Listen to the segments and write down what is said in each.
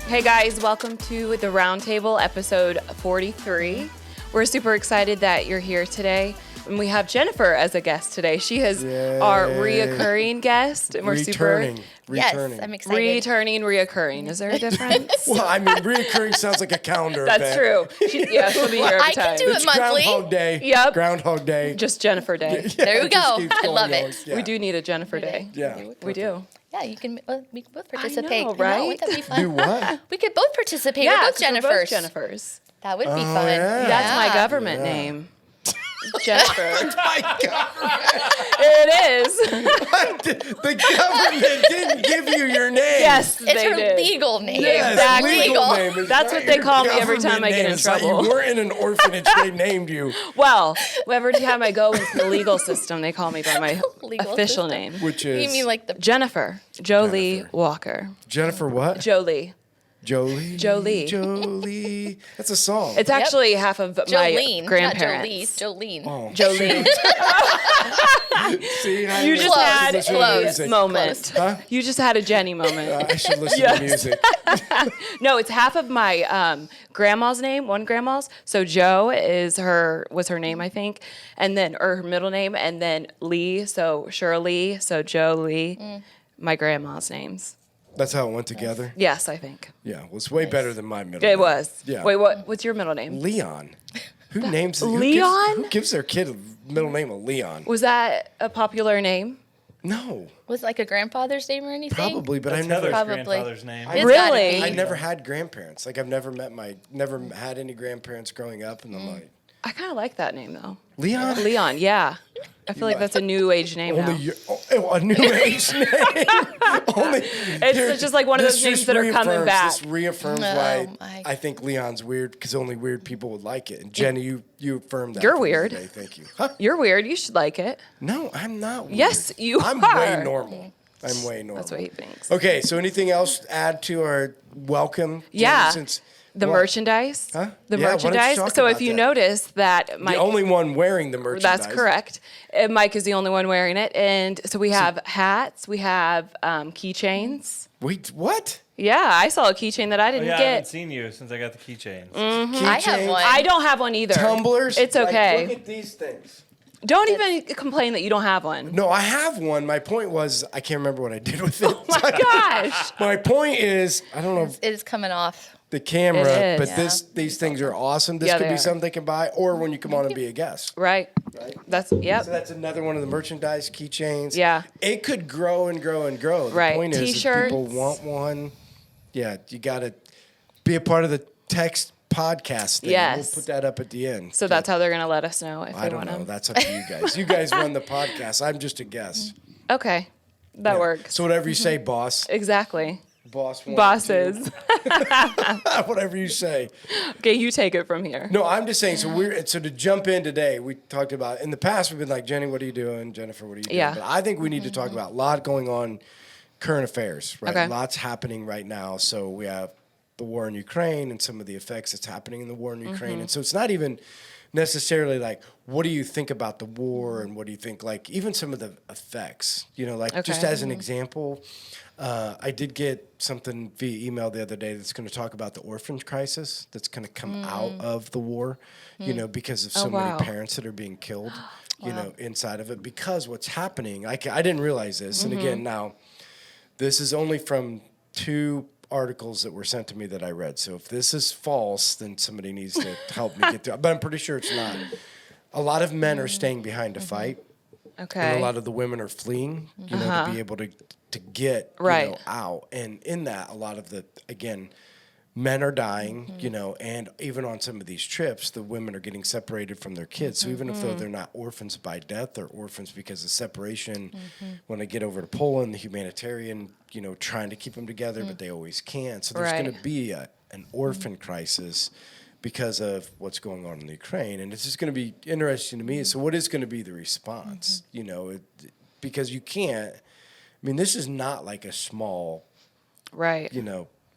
Hey guys, welcome to the RoundTable, episode 43. We're super excited that you're here today. And we have Jennifer as a guest today. She is our reoccurring guest. And we're returning. Yes, I'm excited. Reoccurring. Is there a difference? Well, I mean, reoccurring sounds like a calendar That's event. true. She'll be here every I time. can do it It's monthly. Groundhog Day. Yep. Groundhog Day. Just Jennifer Day. Yeah, There we it just go. keeps I going love on. it. Yeah. We do need a Jennifer Day. Yeah. We do. Yeah, we can both participate. know, right? Wouldn't that be fun? Do what? We could both participate. Yeah, We're both 'cause we're Jennifers. both Jennifers. That would be Oh, fun. yeah. That's my Yeah. government name. Jennifer. My God. It is. The government didn't give you your name. Yes, It's they her did. legal name. Yes, Exactly. legal name is That's not what they your call me every time government I get name. in It's like trouble. you weren't in an orphanage. They named you, Well, every time I go into the legal system, they call me by my Legal official system. name. which is You mean like the Jennifer. Jolie Jennifer. Walker. Jennifer what? Jolie. Jolie. Jolie. Jolie. That's a song. It's actually half of Jolene, my grandparents. not Jolene. Oh. Jolene. See, how You just Close, had listen to a music. moment. Huh? You just had a Jenny moment. I should listen Yes. to music. No, it's half of my grandma's name, one grandma's. So Jo was her name, I think, and then or her middle name, and then Lee, so Shirley, so Jolie, my grandma's names. That's how it went together. Yes, I think. Yeah, well, it's way better than my middle It name. was. Yeah. Wait, what's your middle name? Leon. Who names Leon? Who gives their kid a middle name of Leon? Was that a popular name? No, Was it like a grandfather's name or anything? probably, but That's I never. Heather's Probably. grandfather's name. It's Really? gotta I be. never had grandparents. Like I've never had any grandparents growing up, and I'm like, I kind of like that name though. Leon. Leon, yeah. I feel like that's a new age name now. A new age name. Only, It's just like one of those this names just that are coming reaffirms- back. This reaffirms Oh, why my. I think Leon's weird because only weird people would like it. And Jenny, you affirmed that. You're for me weird. today. Thank you. Huh? You're weird. You should like it. No, I'm not weird. Yes, you I'm are. way normal. I'm way normal. That's what he thinks. Okay, so anything else to add to our welcome? Jenny, Yeah. Since The what? merchandise. Huh? The Yeah, why don't you merchandise. talk So about if you that? notice that The Mike, only one wearing the merchandise. that's correct. Mike is the only one wearing it, and so we have hats. We have keychains. Wait, what? Yeah, I saw a keychain that I Oh, didn't yeah, I haven't get. seen you since I got the keychains. I have Keychains, one. I don't have one either. Tumblers. It's Like, okay. look at these things. Don't even complain that you don't have one. No, I have one. My point was I can't remember what I did with it. Oh my gosh. My point is I don't know if It is coming off. the camera, It but is. these things are awesome. This Yeah, could they be are. something they can buy, or when you come on and be a guest. Right. Right. That's yep. So that's another one of the merchandise keychains. Yeah. It could grow and grow and grow. The Right. point is, if T-shirts. people want one, yeah, you got to be a part of the text podcast thing. Yes. We'll put that up at the end. So that's how they're gonna let us know if I they don't want know. them. That's up to you guys. You guys run the podcast. I'm just a guest. Okay, that Yeah. works. So whatever you say, boss. Exactly. Boss. one, Bosses. two. Whatever you say. Okay, you take it from here. No, I'm just saying. So to jump in today, we talked about in the past. We've been like, Jenny, what are you doing? Jennifer, what are you doing? Yeah. But I think we need to talk about a lot going on, current affairs. Right. Okay. Lots happening right now. So we have the war in Ukraine and some of the effects that's happening in the war in Ukraine. And so it's not even necessarily like, what do you think about the war and what do you think, like, even some of the effects, like just Okay. as an example, I did get something via email the other day that's going to talk about the orphan crisis that's going to come out of the war, because of so wow. many parents that are being killed, inside of it, because what's happening, I didn't realize this. And again, now this is only from 2 articles that were sent to me that I read. So if this is false, then somebody needs to help me get through. But I'm pretty sure it's not. A lot of men are staying behind to fight, Okay. and a lot of the women are fleeing, to be able to get Right. out. And in that, a lot of the men are dying, and even on some of these trips, the women are getting separated from their kids. So even if though they're not orphans by death, they're orphans because of separation. When they get over to Poland, the humanitarian, trying to keep them together, but they always can't. So there's going Right. to be an orphan crisis because of what's going on in the Ukraine. And it's just going to be interesting to me. So what is going to be the response? Because you can't, this is not like a small, Right.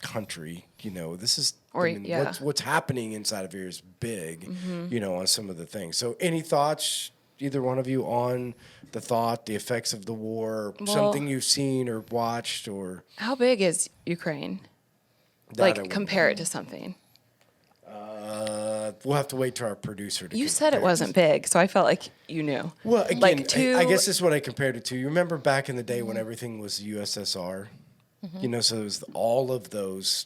country, this is, Or, yeah. what's happening inside of here is big, on some of the things. So any thoughts, either one of you, on the effects of the war, Well- something you've seen or watched, or How big is Ukraine? That I Like wouldn't compare it to something. We'll have to wait till our producer to You said it compare wasn't big, so I felt like you knew. Well, again, like I guess this is what I compared it to. You remember back in the day when everything was USSR? You know, so it was all of those,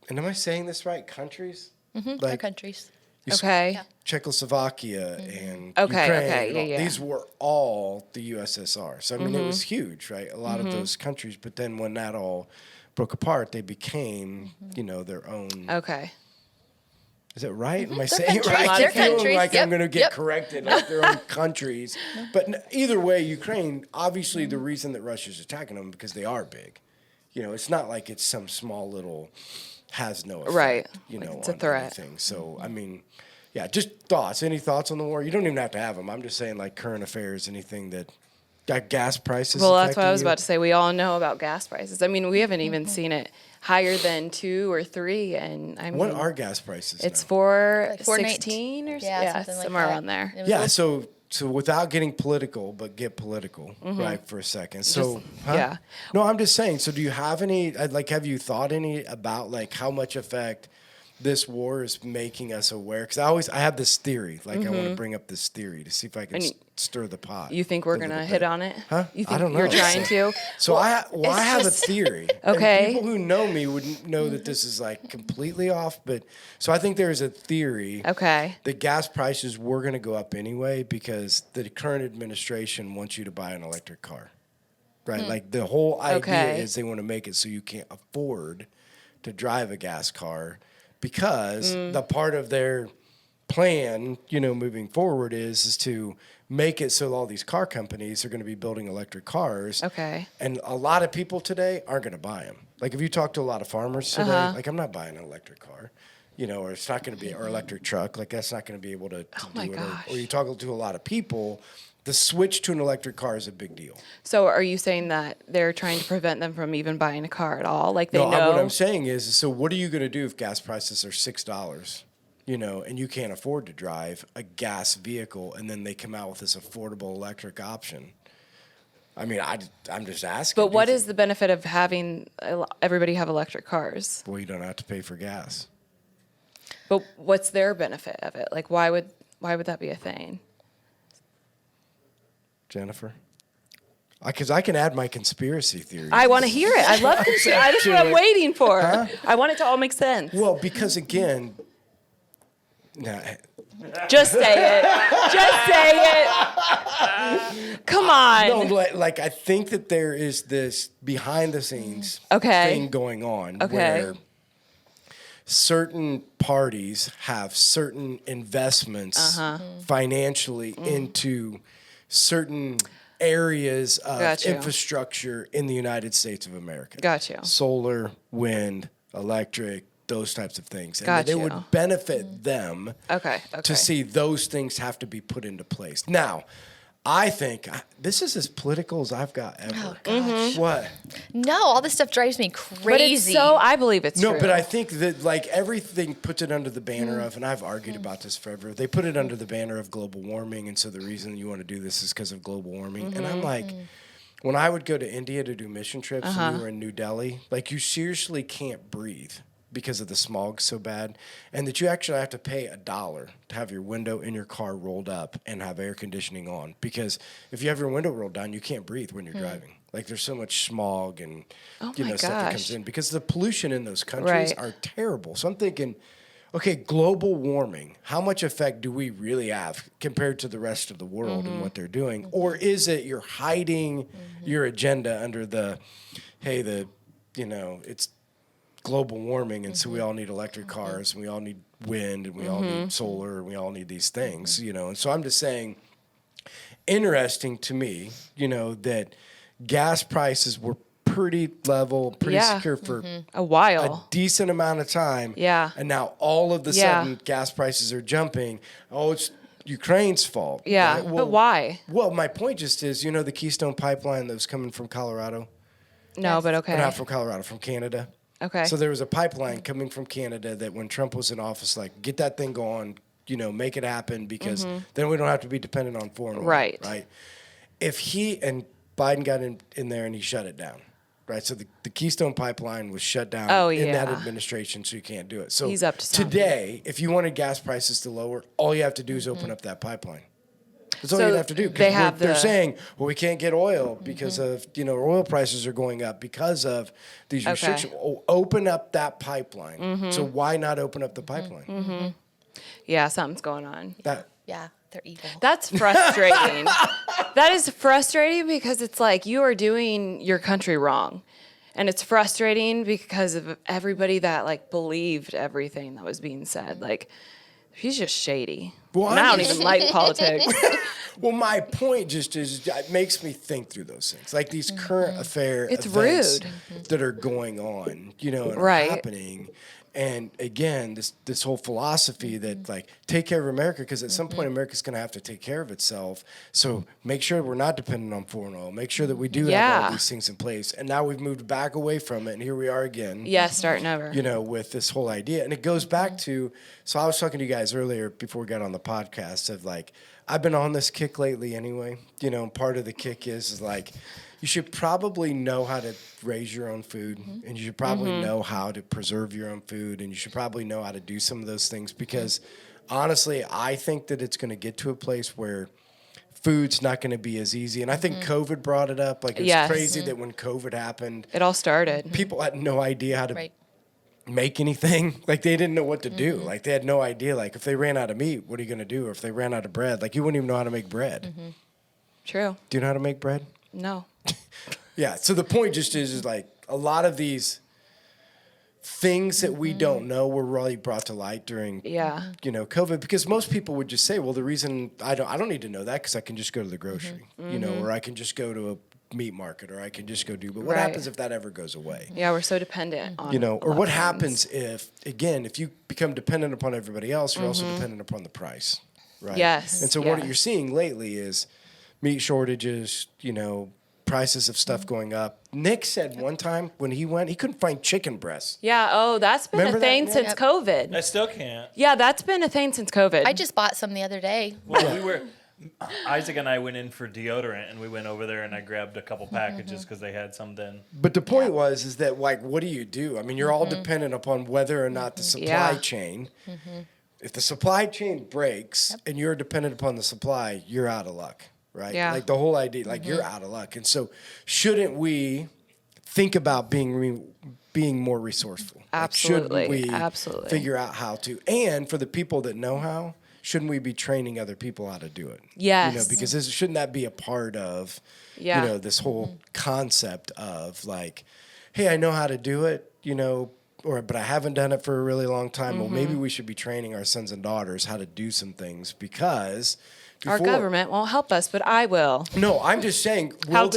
and am I saying this right? Countries? Our countries. Okay. Czechoslovakia and Okay, Ukraine. okay, and all- yeah. These were all the USSR. So, I mean, it was huge, right? A lot of those countries. But then when that all broke apart, they became, you know, their own. Okay. Is it right? Am I They're saying it countries. right? I They're keep feeling countries. like I'm Yep. going to get Yep. corrected, like their own countries. But either way, Ukraine, obviously the reason that Russia's attacking them because they are big. You know, it's not like it's some small little has no effect, Right. you Like know, it's a on threat. anything. So, I mean, yeah, just thoughts. Any thoughts on the war? You don't even have to have them. I'm just saying like current affairs, anything that got gas prices Well, that's what I affecting was you? about to say. We all know about gas prices. I mean, we haven't even seen it higher than 2 or 3, and I mean, What are gas prices it's now? 4.16 or Yeah, yeah, something like somewhere that. around there. It was Yeah, so without getting political, but get political, right, for a second. So, yeah. No, I'm just saying, so do you have any, like, have you thought any about, like, how much effect this war is making us aware? Because I have this theory, like, I want to bring up this theory to see if I can And stir the pot. You think we're a gonna little hit bit. on it? Huh? You I think don't know. you're trying to? So I have a just- theory. Okay. And people who know me would know that this is like completely off, but so I think there's a theory. Okay. The gas prices were going to go up anyway because the current administration wants you to buy an electric car, right? Like the whole idea Okay. is they want to make it so you can't afford to drive a gas car because the part of their plan, you know, moving forward is to make it so all these car companies are going to be building electric cars. Okay. And a lot of people today aren't going to buy them. Like if you talk to a lot of farmers today, like I'm not buying an electric car, you know, or it's not going to be, or electric truck, like that's not going to be able to my do it. gosh. Or you talk to a lot of people, the switch to an electric car is a big deal. So are you saying that they're trying to prevent them from even buying a car at all? Like they No, know? what I'm saying is, so what are you going to do if gas prices are $6? You know, and you can't afford to drive a gas vehicle, and then they come out with this affordable electric option. I mean, I'm just asking. But what is the benefit of having everybody have electric cars? Well, you don't have to pay for gas. But what's their benefit of it? Like, why would that be a thing? Jennifer? Because I can add my conspiracy theory. I want to hear it. I love this. That's what I'm waiting for. I want it to all make sense. Well, because again, nah, Just say it. Just say it. Come on. no, like I think that there is this behind the scenes Okay. thing going on Okay. where certain parties have certain investments financially into certain areas of Got you. infrastructure in the United States of America. Got you. Solar, wind, electric, those types of things. And Got it you. would benefit them Okay. to see those things have to be put into place. Now, I think this is as political as I've got ever. Oh, gosh. What? No, all this stuff drives me crazy. But it's so, I believe it's No, true. but I think that like everything puts it under the banner of, and I've argued about this forever. They put it under the banner of global warming, and so the reason you want to do this is because of global warming. And I'm like, when I would go to India to do mission trips, and we were in New Delhi, like you seriously can't breathe because of the smog so bad, and that you actually have to pay $1 to have your window in your car rolled up and have air conditioning on. Because if you have your window rolled down, you can't breathe when you're driving. Like there's so much smog and Oh my stuff that gosh. comes in because the pollution in those countries Right. are terrible. So I'm thinking, okay, global warming, how much effect do we really have compared to the rest of the world and what they're doing? Or is it you're hiding your agenda under the, hey, it's global warming, and so we all need electric cars, and we all need wind, and we all need solar, and we all need these things, And so I'm just saying, interesting to me, that gas prices were pretty level, pretty Yeah. secure for a while. a decent amount of time. Yeah. And now all of a Yeah. sudden gas prices are jumping. Oh, it's Ukraine's fault. Yeah, right? but why? Well, my point just is, the Keystone Pipeline that was coming from Colorado? No, but Or okay. not from Colorado, from Canada. Okay. So there was a pipeline coming from Canada that when Trump was in office, like, get that thing going, make it happen because then we don't have to be dependent on foreign oil. Right. Right. If he and Biden got in there and he shut it down. right? So the Keystone Pipeline was shut down in that administration, so you can't do it. So he's up to something. Today, if you wanted gas prices to lower, all you have to do is open up that pipeline. That's all So you have to do. They're saying, well, we can't get oil because of, oil prices are going up because of these restrictions. Open up that pipeline. So why not open up the pipeline? Yeah, something's going on. Yeah, they're evil. That's frustrating. That is frustrating because it's like you are doing your country wrong. And it's frustrating because of everybody that like believed everything that was being said. Like, he's just shady. Well, and I don't even like politics. Well, my point just is, it makes me think through those things, like these current events rude. that are going on, and are happening. And again, this whole philosophy that like take care of America, because at some point America's going to have to take care of itself. So make sure we're not dependent on foreign oil. Make sure that we do have all these things in place. And now we've moved back away from it, and here we are again. Yeah, starting over. With this whole idea, and it goes back to. So I was talking to you guys earlier before we got on the podcast of like I've been on this kick lately anyway. Part of the kick is like. You should probably know how to raise your own food, and you should probably know how to preserve your own food, and you should probably know how to do some of those things because, honestly, I think that it's going to get to a place where food's not going to be as easy. And I think COVID brought it up. Like, it's crazy that when COVID happened, it all started. People had no idea how to make anything. Like, they didn't know what to do. Like, they had no idea. Like, if they ran out of meat, what are you going to do? Or if they ran out of bread, like, you wouldn't even know how to make bread. True. Do you know how to make bread? No. Yeah, so the point just is like a lot of these things that we don't know were really brought to light during COVID, because most people would just say, well, the reason I don't need to know that because I can just go to the grocery, or I can just go to a meat market, or I can just go do. But what happens if that ever goes away? Yeah, we're so dependent on or what happens if you become dependent upon everybody else, you're also dependent upon the price, right? Yes. And so what you're seeing lately is meat shortages, prices of stuff going up. Nick said one time when he went, he couldn't find chicken breasts. Yeah. Oh, that's been Remember a thing that? since COVID. I still can't. Yeah, that's been a thing since COVID. I just bought some the other day. Well, Isaac and I went in for deodorant, and we went over there, and I grabbed a couple packages because they had some then. But the point is that, like, what do you do? I mean, you're all dependent upon whether or not the supply chain. If the supply chain breaks and you're dependent upon the supply, you're out of luck. Right? Yeah. Like the whole idea, like you're out of luck. And so shouldn't we think about being more resourceful? Absolutely. Like, should we Absolutely. figure out how to? And for the people that know how, shouldn't we be training other people how to do it? Yes. Because shouldn't that be a part of, this whole concept of like, hey, I know how to do it, but I haven't done it for a really long time. Well, maybe we should be training our sons and daughters how to do some things because our government won't help us, but I will. No, I'm just saying, will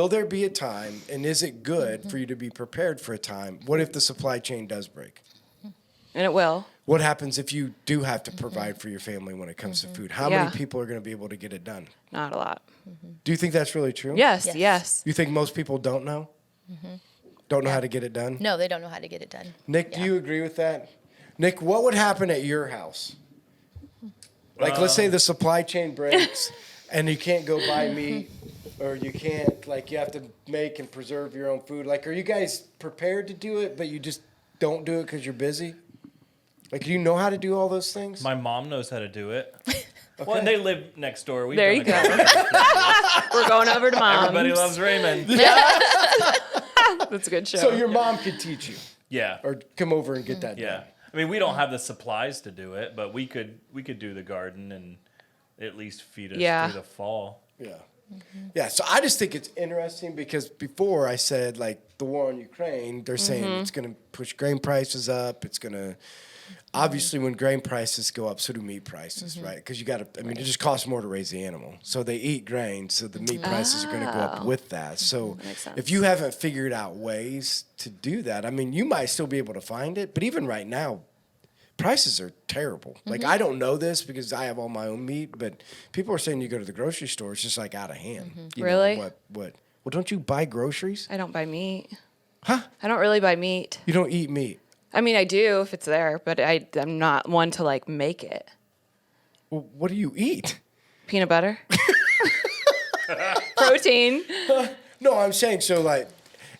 there be a time, and is it good for you to be prepared for a time? What if the supply chain does break? And it will. What happens if you do have to provide for your family when it comes to food? How many people are going to be able to get it done? Not a lot. Do you think that's really true? Yes. You think most people don't know? Don't know how to get it done? No, they don't know how to get it done. Nick, do you agree with that? Nick, what would happen at your house? Like, let's say the supply chain breaks and you can't go buy meat, or you can't, like, you have to make and preserve your own food. Like, are you guys prepared to do it, but you just don't do it because you're busy? Like, do you know how to do all those things? My mom knows how to do it. Well, and they live next door. There you go. We're going over to Mom's. Everybody loves Raymond. That's a good show. So your mom could teach you. Yeah. Or come over and get that Yeah. done. I mean, we don't have the supplies to do it, but we could do the garden and at least feed us through the fall. Yeah. Yeah, so I just think it's interesting because before I said, like, the war on Ukraine, they're saying it's going to push grain prices up. It's going to, obviously, when grain prices go up, so do meat prices, right? Because you got to, it just costs more to raise the animal. So they eat grain, so the meat prices are going to go up with that. So if you haven't figured out ways to do that, you might still be able to find it. But even right now, prices are terrible. Like, I don't know this because I have all my own meat, but people are saying you go to the grocery store, it's just like out of hand. You really? know, what? Well, don't you buy groceries? I don't buy meat. Huh? I don't really buy meat. You don't eat meat? I mean, I do if it's there, but I'm not one to, like, make it. Well, what do you eat? Peanut butter. Protein. No, I'm saying, so, like,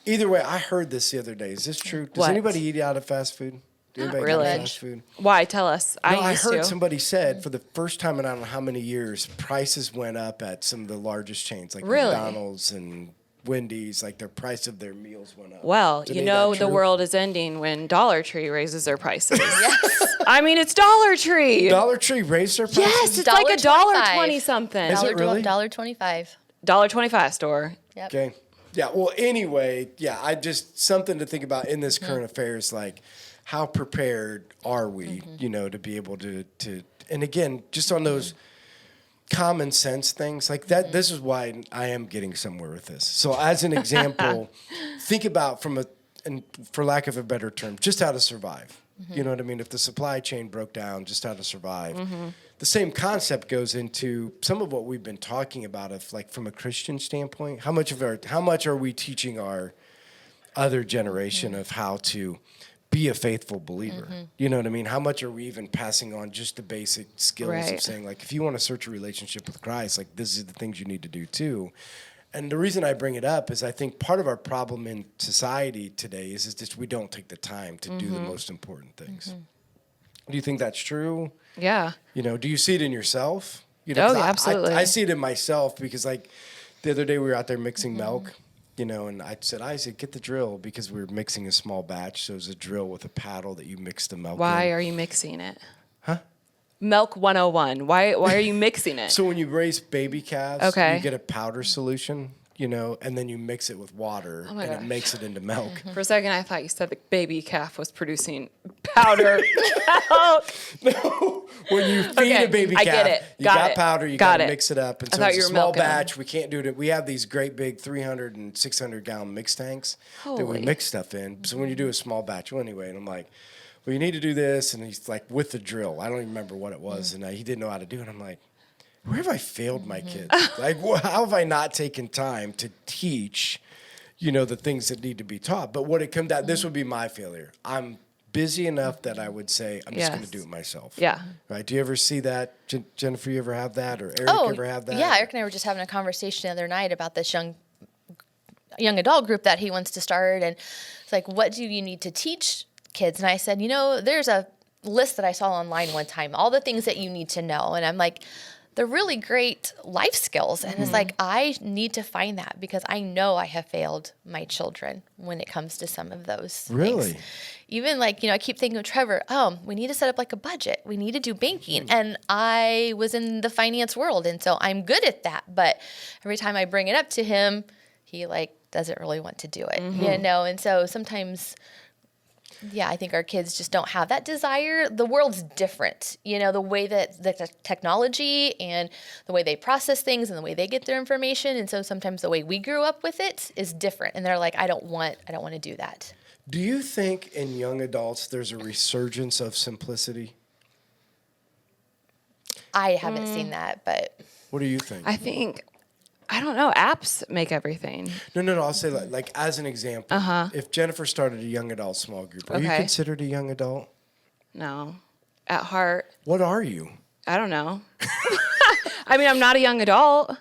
Either way, I heard this the other day. Is this true? Does What? anybody eat out of fast food? Anybody really. eat fast food? Why? Tell us. No, I used heard to. somebody said for the first time in I don't know how many years, prices went up at some of the largest chains like Really? McDonald's and Wendy's. Like their price of their meals went up. Well, To you me, know that the true? world is ending when Dollar Tree raises their prices. Yes. I mean, it's Dollar Tree. Dollar Tree raised their prices. Yes, it's like $1.25. $1.20 something. Is it really? $1.25. $1.25 store. Yep. Okay. Yeah. Well, anyway, yeah. I just something to think about in this current affairs, like how prepared are we, to be able to, and again, just on those common sense things like that. This is why I am getting somewhere with this. So, as an example, think about and for lack of a better term, just how to survive. You know what I mean? If the supply chain broke down, just how to survive. The same concept goes into some of what we've been talking about, of like from a Christian standpoint. How much are we teaching our other generation of how to be a faithful believer? You know what I mean? How much are we even passing on just the basic skills of Right. saying, like, if you want to search a relationship with Christ, like, this is the things you need to do too. And the reason I bring it up is I think part of our problem in society today is just we don't take the time to do the most important things. Do you think that's true? Yeah. Do you see it in yourself? Oh, 'Cause yeah, absolutely. I see it in myself because, like, the other day we were out there mixing milk, and I said, Isaac, get the drill, because we were mixing a small batch. So it was a drill with a paddle that you mix the milk Why in. are you mixing it? Huh? Milk 101. Why are you mixing it? So when you raise baby calves, Okay. you get a powder solution, and then you mix it with water, Oh my and it gosh. makes it into milk. For a second, I thought you said the baby calf was producing powder. When you feed Okay, a baby I calf, get it. you Got got it. powder, you Got got to it. mix it up. And I so thought it's you a were small milking 'em. batch. We can't do it. We have these great big 300 and 600 gallon mix tanks that we Holy. mix stuff in. So when you do a small batch, well, anyway, and I'm like, well, you need to do this. And he's like, with the drill. I don't even remember what it was. And he didn't know how to do it. I'm like, where have I failed my kids? Like, how have I not taken time to teach, the things that need to be taught? But what it comes down, this would be my failure. I'm busy enough that I would say, I'm just going to Yes. do it myself. Yeah. Right. Do you ever see that? Jennifer, you ever have that? Or Eric ever have that? Yeah, Eric and I were just having a conversation the other night about this young adult group that he wants to start. And it's like, what do you need to teach kids? And I said, there's a list that I saw online one time, all the things that you need to know. And I'm like, they're really great life skills. And it's like, I need to find that because I know I have failed my children when it comes to some of those Really? things. Even like, I keep thinking of Trevor, we need to set up like a budget. We need to do banking. And I was in the finance world. And so I'm good at that. But every time I bring it up to him, he like doesn't really want to do it, And so sometimes, I think our kids just don't have that desire. The world's different, the way that the technology and the way they process things and the way they get their information. And so sometimes the way we grew up with it is different. And they're like, I don't want to do that. Do you think in young adults there's a resurgence of simplicity? I haven't seen that, but What do you think? I don't know. Apps make everything. No. I'll say like as an example, if Jennifer started a young adult small group, are you Okay. considered a young adult? No. At heart, What are you? I don't know. I mean, I'm not a young adult.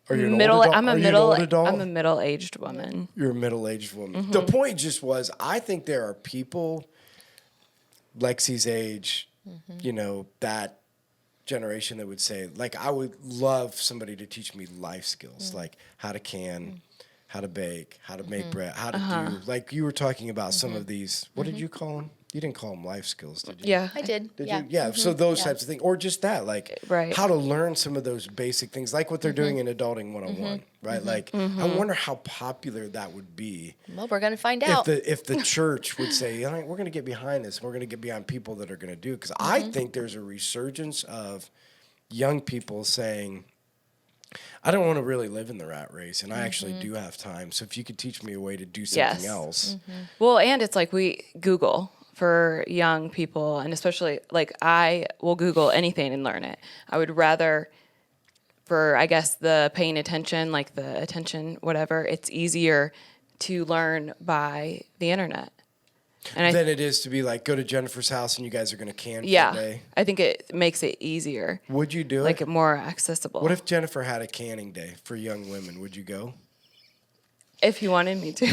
Are you an Middle. old adult? I'm a Are you an middle. old adult? I'm a middle-aged woman. You're a middle-aged woman. The point just was, I think there are people Lexi's age, that generation that would say, like, I would love somebody to teach me life skills, like how to can, how to bake, how to make bread, how to do, like you were talking about some of these, what did you call them? You didn't call them life skills, did you? Yeah. I did. Did yeah. you? Yeah. So those types of things, or just that, like Right. how to learn some of those basic things, like what they're doing in Adulting 101, right? Like, I wonder how popular that would be Well, we're going to find out. if the church would say, all right, we're going to get behind this. We're going to get behind people that are going to do it. Because I think there's a resurgence of young people saying, I don't want to really live in the rat race, and I actually do have time. So if you could teach me a way to do something Yes. else. Well, and it's like we Google for young people, and especially like I will Google anything and learn it. I would rather, for I guess the paying attention, like the attention, whatever, it's easier to learn by the internet. And Than it is to be like, go to Jennifer's house and you guys are going to can for a yeah, day. I think it makes it easier, Would you do like it? more accessible. What if Jennifer had a canning day for young women? Would you go? If you wanted me to.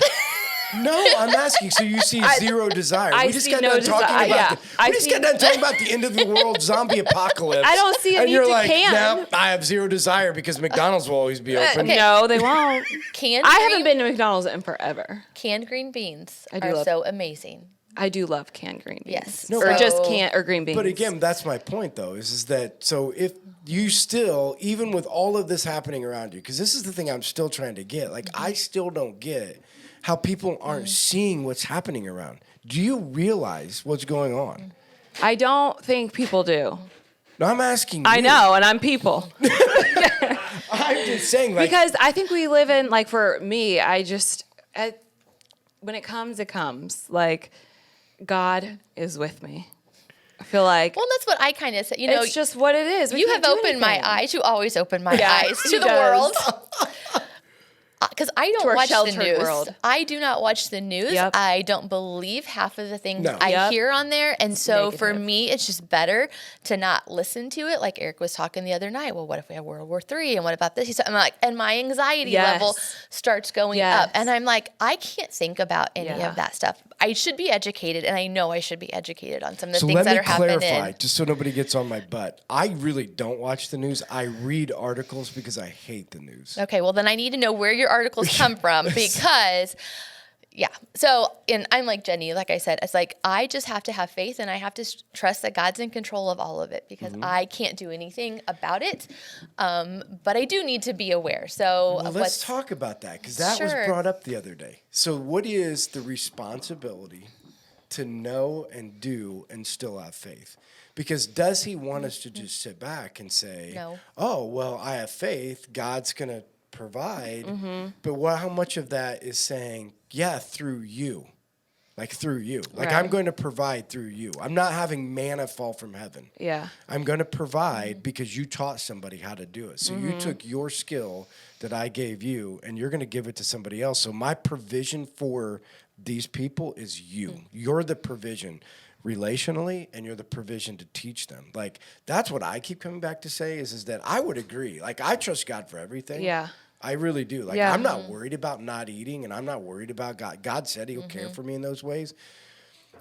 No, I'm asking. So you see zero desire. I we just see got no done talking desire. about Yeah, we just got done talking about the end of the world zombie apocalypse. I don't see a and need you're to like, can. no, I have zero desire because McDonald's will always be open. Okay. No, they won't. I haven't been to McDonald's in forever. Canned green beans I do are love- so amazing. I do love canned green beans. Yes. No, or but- just canned or green beans. But again, that's my point, though, is that so if you still, even with all of this happening around you, because this is the thing I'm still trying to get, like, I still don't get how people aren't seeing what's happening around. Do you realize what's going on? I don't think people do. No, I'm asking you. I know, and I'm people. I'm just saying, like, Because I think we live in, like, for me, when it comes. Like, God is with me. I feel like Well, that's what I kind of said. You know, it's just what it is. We you can't have do opened my anything. eyes. You always open my Yeah, eyes he to the does. world. Because I don't our watch the sheltered news. world. I do not watch the news. Yep. I don't believe half of the things No. I Yep. hear on there. And so for Negative. me, it's just better to not listen to it. Like Eric was talking the other night. Well, what if we have World War III? And what about this? I'm like, and my anxiety Yes. level starts going Yes. up. And I'm like, I can't think about any Yeah. of that stuff. I should be educated, and I know I should be educated on some of the so things let that me are happening. clarify, just so nobody gets on my butt. I really don't watch the news. I read articles because I hate the news. Okay, well then I need to know where your articles come from because, yeah. So, and I'm like Jenny, like I said, it's like I just have to have faith and I have to trust that God's in control of all of it because I can't do anything about it. But I do need to be aware. So Well, of let's what's talk about that because that was Sure. brought up the other day. So, what is the responsibility to know and do and still have faith? Because does he want us to just sit back and say, No. oh, well, I have faith, God's going to provide. But how much of that is saying, yeah, through you? Like through you. Like Right. I'm going to provide through you. I'm not having manna fall from heaven. Yeah. I'm going to provide because you taught somebody how to do it. So you took your skill that I gave you and you're going to give it to somebody else. So my provision for these people is you. You're the provision relationally and you're the provision to teach them. Like that's what I keep coming back to say is that I would agree. Like I trust God for everything. Yeah. I really do. Like Yeah. I'm not worried about not eating and I'm not worried about God. God said he'll care for me in those ways.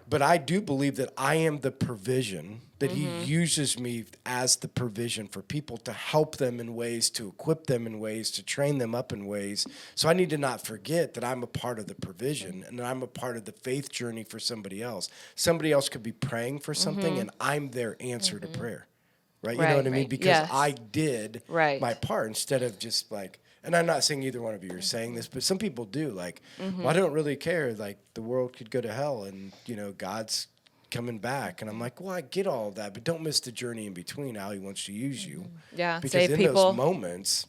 But I do believe that I am the provision, that he uses me as the provision for people to help them in ways, to equip them in ways, to train them up in ways. So I need to not forget that I'm a part of the provision and that I'm a part of the faith journey for somebody else. Somebody else could be praying for something and I'm their answer to prayer. Right? You know Right, what I mean? right. Because Yes. I did Right. my part instead of just like, and I'm not saying either one of you are saying this, but some people do. Like, well, I don't really care. Like, the world could go to hell, and God's coming back. And I'm like, well, I get all of that, but don't miss the journey in between. How He wants to use you. Yeah, because save in people. those moments,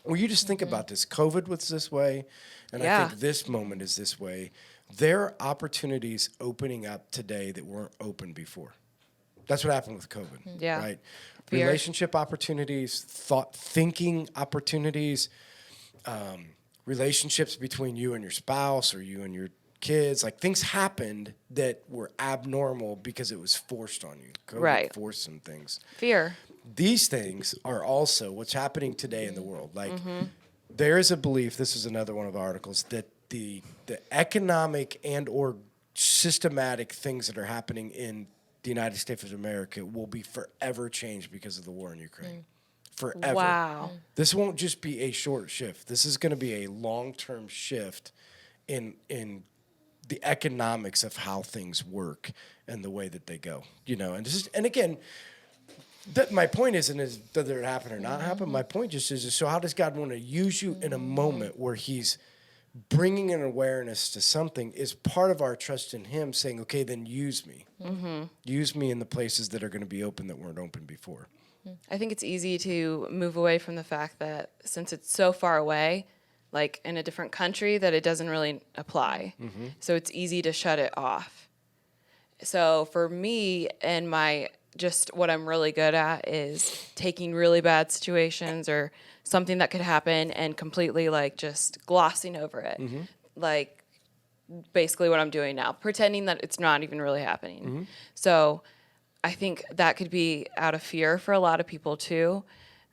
well, you just think about this. COVID was this way, and I Yeah. think this moment is this way. There are opportunities opening up today that weren't open before. That's what happened with COVID. Yeah. Right. Fear. Relationship opportunities, thinking opportunities, relationships between you and your spouse or you and your kids. Like things happened that were abnormal because it was forced on you. COVID Right. forced some things. Fear. These things are also what's happening today in the world. Like there is a belief, this is another one of our articles, that the economic and or systematic things that are happening in the United States of America will be forever changed because of the war in Ukraine. Forever. Wow. This won't just be a short shift. This is going to be a long-term shift in the economics of how things work and the way that they go. And again, my point isn't is whether it happen or not happen. My point just is so how does God want to use you in a moment where He's bringing an awareness to something is part of our trust in Him, saying, okay, then use me. Use me in the places that are going to be open that weren't open before. I think it's easy to move away from the fact that since it's so far away, like in a different country, that it doesn't really apply. So it's easy to shut it off. So for me and what I'm really good at is taking really bad situations or something that could happen and completely like just glossing over it. Like basically what I'm doing now, pretending that it's not even really happening. So I think that could be out of fear for a lot of people too,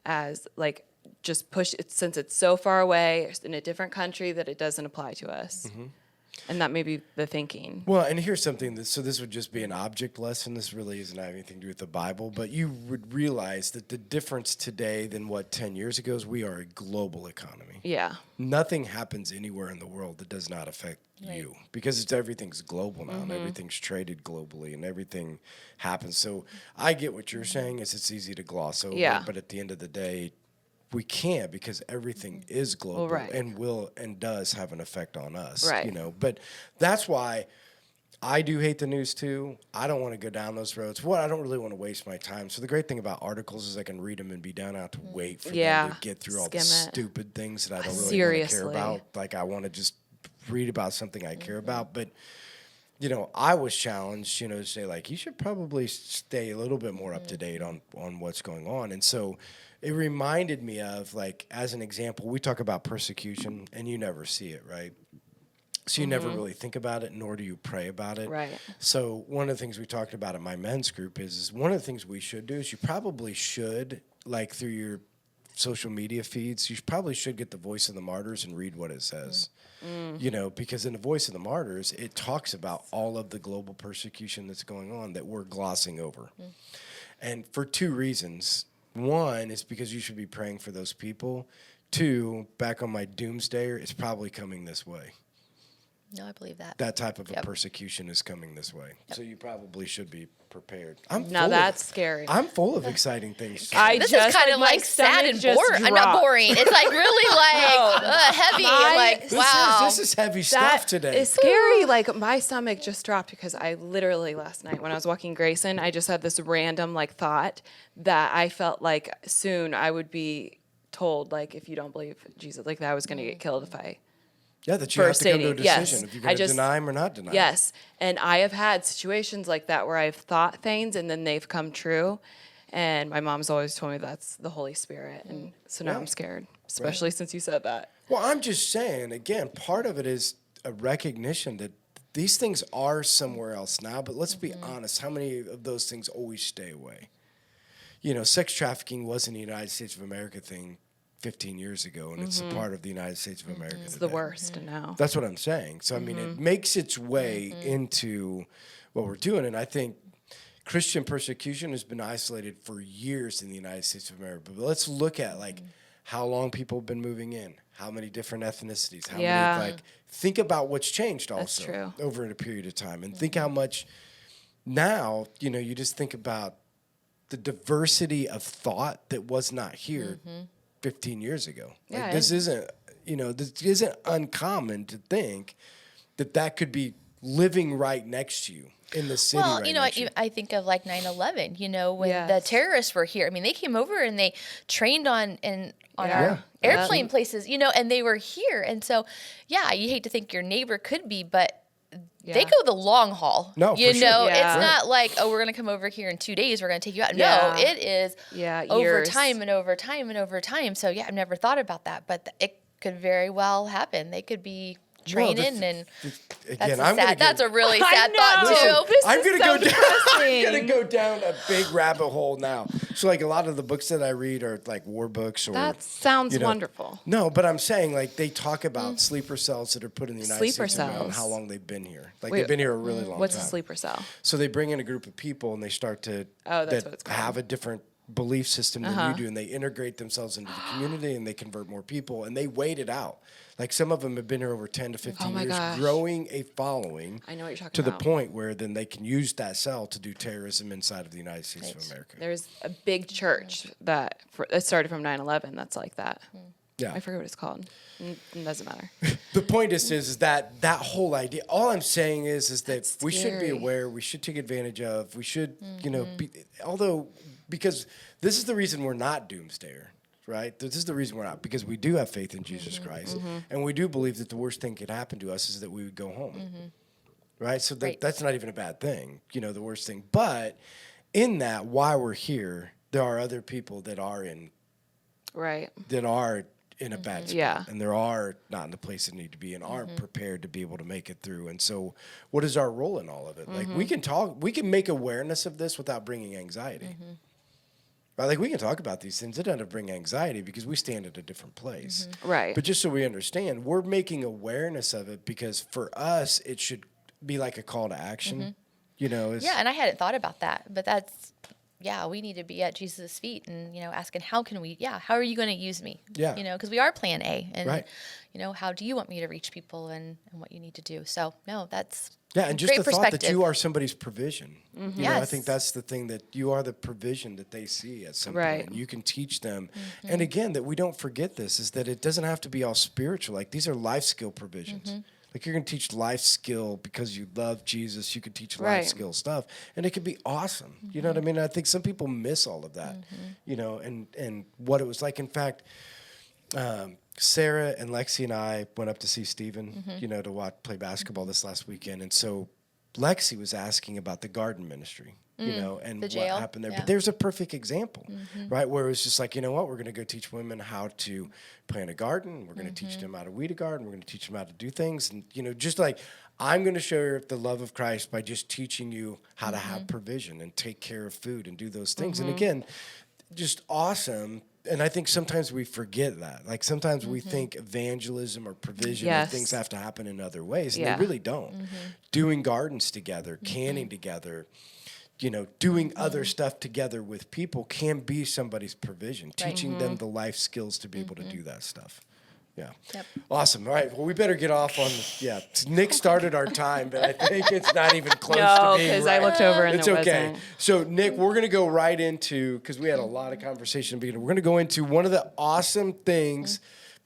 as like just push it since it's so far away in a different country that it doesn't apply to us. And that may be the thinking. Well, and here's something so this would just be an object lesson. This really doesn't have anything to do with the Bible, but you would realize that the difference today than what 10 years ago is we are a global economy. Yeah. Nothing happens anywhere in the world that does not affect you because everything's global now and everything's traded globally and everything happens. So I get what you're saying is it's easy to gloss over, but at the end of the day, we can't because everything is global and will and does have an effect on us, you know. But that's why I do hate the news too. I don't want to go down those roads. I don't really want to waste my time. So the great thing about articles is I can read them and be down out to wait for them to get through all the stupid things that I don't really want to care about. Like I want to just read about something I care about. But you know, I was challenged, you know, to say like you should probably stay a little bit more up to date on what's going on. And so it reminded me of, like, as an example, we talk about persecution, and you never see it, right? So you never really think about it, nor do you pray about it. Right. So one of the things we talked about at my men's group is one of the things we should do is you probably should, like, through your social media feeds, you probably should get the Voice of the Martyrs and read what it says. You know, because in the Voice of the Martyrs, it talks about all of the global persecution that's going on that we're glossing over. And for two reasons. One is because you should be praying for those people. Two, back on my doomsdayer, it's probably coming this way. No, I believe that. That type of a persecution is coming this way. So you probably should be prepared. That's scary. I'm full of exciting things. This is kind of like sad and boring. I'm not boring. It's like really like heavy. Wow. This is heavy stuff today. It's scary. Like my stomach just dropped because I literally last night when I was walking Grayson, I just had this random like thought that I felt like soon I would be told like if you don't believe Jesus, like that I was going to get killed if I. Yeah, that you have to come to a decision if you're going to deny him or not deny him. Yes, and I have had situations like that where I've thought things and then they've come true. And my mom's always told me that's the Holy Spirit. And so now I'm scared, especially since you said that. Well, I'm just saying, again, part of it is a recognition that these things are somewhere else now. But let's be honest, how many of those things always stay away? You know, sex trafficking wasn't a United States of America thing 15 years ago, and it's a part of the United States of America It's today. the worst now. That's what I'm saying. So, I mean, it makes its way into what we're doing, and I think Christian persecution has been isolated for years in the United States of America. But let's look at, like, how long people have been moving in, how many different ethnicities, how many, like, think about what's changed also over a period of time, and think how much now, you know, you just think about the diversity of thought that was not here 15 years ago. Like, this isn't, you know, this isn't uncommon to think that could be living right next to you in the city. Well, you know, I think of like 9/11, you know, when the terrorists were here. I mean, they came over and they trained on our airplane places, you know, and they were here. And so, you hate to think your neighbor could be, but they go the long haul. No, you for know, sure. it's not like, oh, we're going to come over here in 2 days, we're going to take you out. No, it is over years. time and over time and over time. So, I've never thought about that, but it could very well happen. They could be training that's a really sad thought too. I'm gonna go down a big rabbit hole now. So like a lot of the books that I read are like war books or that sounds wonderful. No, but I'm saying like they talk about sleeper cells that are put in the United Sleeper States cells. and how long they've been here. Like they've been here a really long time. What's a sleeper cell? So they bring in a group of people and they start to that's what it's called. have a different belief system than you do, and they integrate themselves into the community and they convert more people and they wait it out. Like some of them have been here over 10 to 15 years, growing a following. I know what you're talking to about. the point where then they can use that cell to do terrorism inside of the United States of America. There's a big church that started from 9/11 that's like that. Yeah. I forget what it's called. It doesn't matter. The point is that whole idea, all I'm saying is that That's we should be scary. aware, we should take advantage of, we should, you know, because this is the reason we're not doomsdayer, right? This is the reason we're not, because we do have faith in Jesus Christ, and we do believe that the worst thing could happen to us is that we would go home, right? So that's not even a bad thing, you know, the worst thing. But in that, while we're here, there are other people that are in a bad spot, and there are not in the place they need to be and aren't prepared to be able to make it through. And so what is our role in all of it? Like we can make awareness of this without bringing anxiety. Right? Like we can talk about these things. It doesn't bring anxiety because we stand at a different place. Right. But just so we understand, we're making awareness of it because for us, it should be like a call to action. You know, And I hadn't thought about that, but that's, we need to be at Jesus' feet and, asking how are you going to use me? Yeah. Because we are plan A and, Right. How do you want me to reach people and what you need to do? So, no, that's and just great the thought that perspective. you are somebody's provision. You know, I Yes. think that's the thing, that you are the provision that they see at some Right. point. You can teach them. And again, that we don't forget this, is that it doesn't have to be all spiritual. Like these are life skill provisions. Like you're going to teach life skill because you love Jesus. You can teach life Right. skill stuff, and it can be awesome. You know what I mean? I think some people miss all of that, and what it was like. In fact, Sarah and Lexi and I went up to see Steven, to play basketball this last weekend. And so Lexi was asking about the garden ministry, and what jail, happened there. yeah. But there's a perfect example, right? Where it was just like, you know what? We're going to go teach women how to plant a garden. We're going to teach them how to weed a garden. We're going to teach them how to do things. And, just like I'm going to show you the love of Christ by just teaching you how to have provision and take care of food and do those things. And again, just awesome. And I think sometimes we forget that. Like sometimes we think evangelism or provision or things have to happen in other ways, and they really don't. Doing gardens together, canning together, doing other stuff together with people can be somebody's provision, teaching them the life skills to be able to do that stuff. Yeah. Yep. Awesome. All right. Well, we better get off on, Nick started our time, but I think it's not even close to No, being because right. I looked over and It's it okay. wasn't. So, Nick, we're going to go right into, because we had a lot of conversation in the beginning, we're going to go into one of the awesome things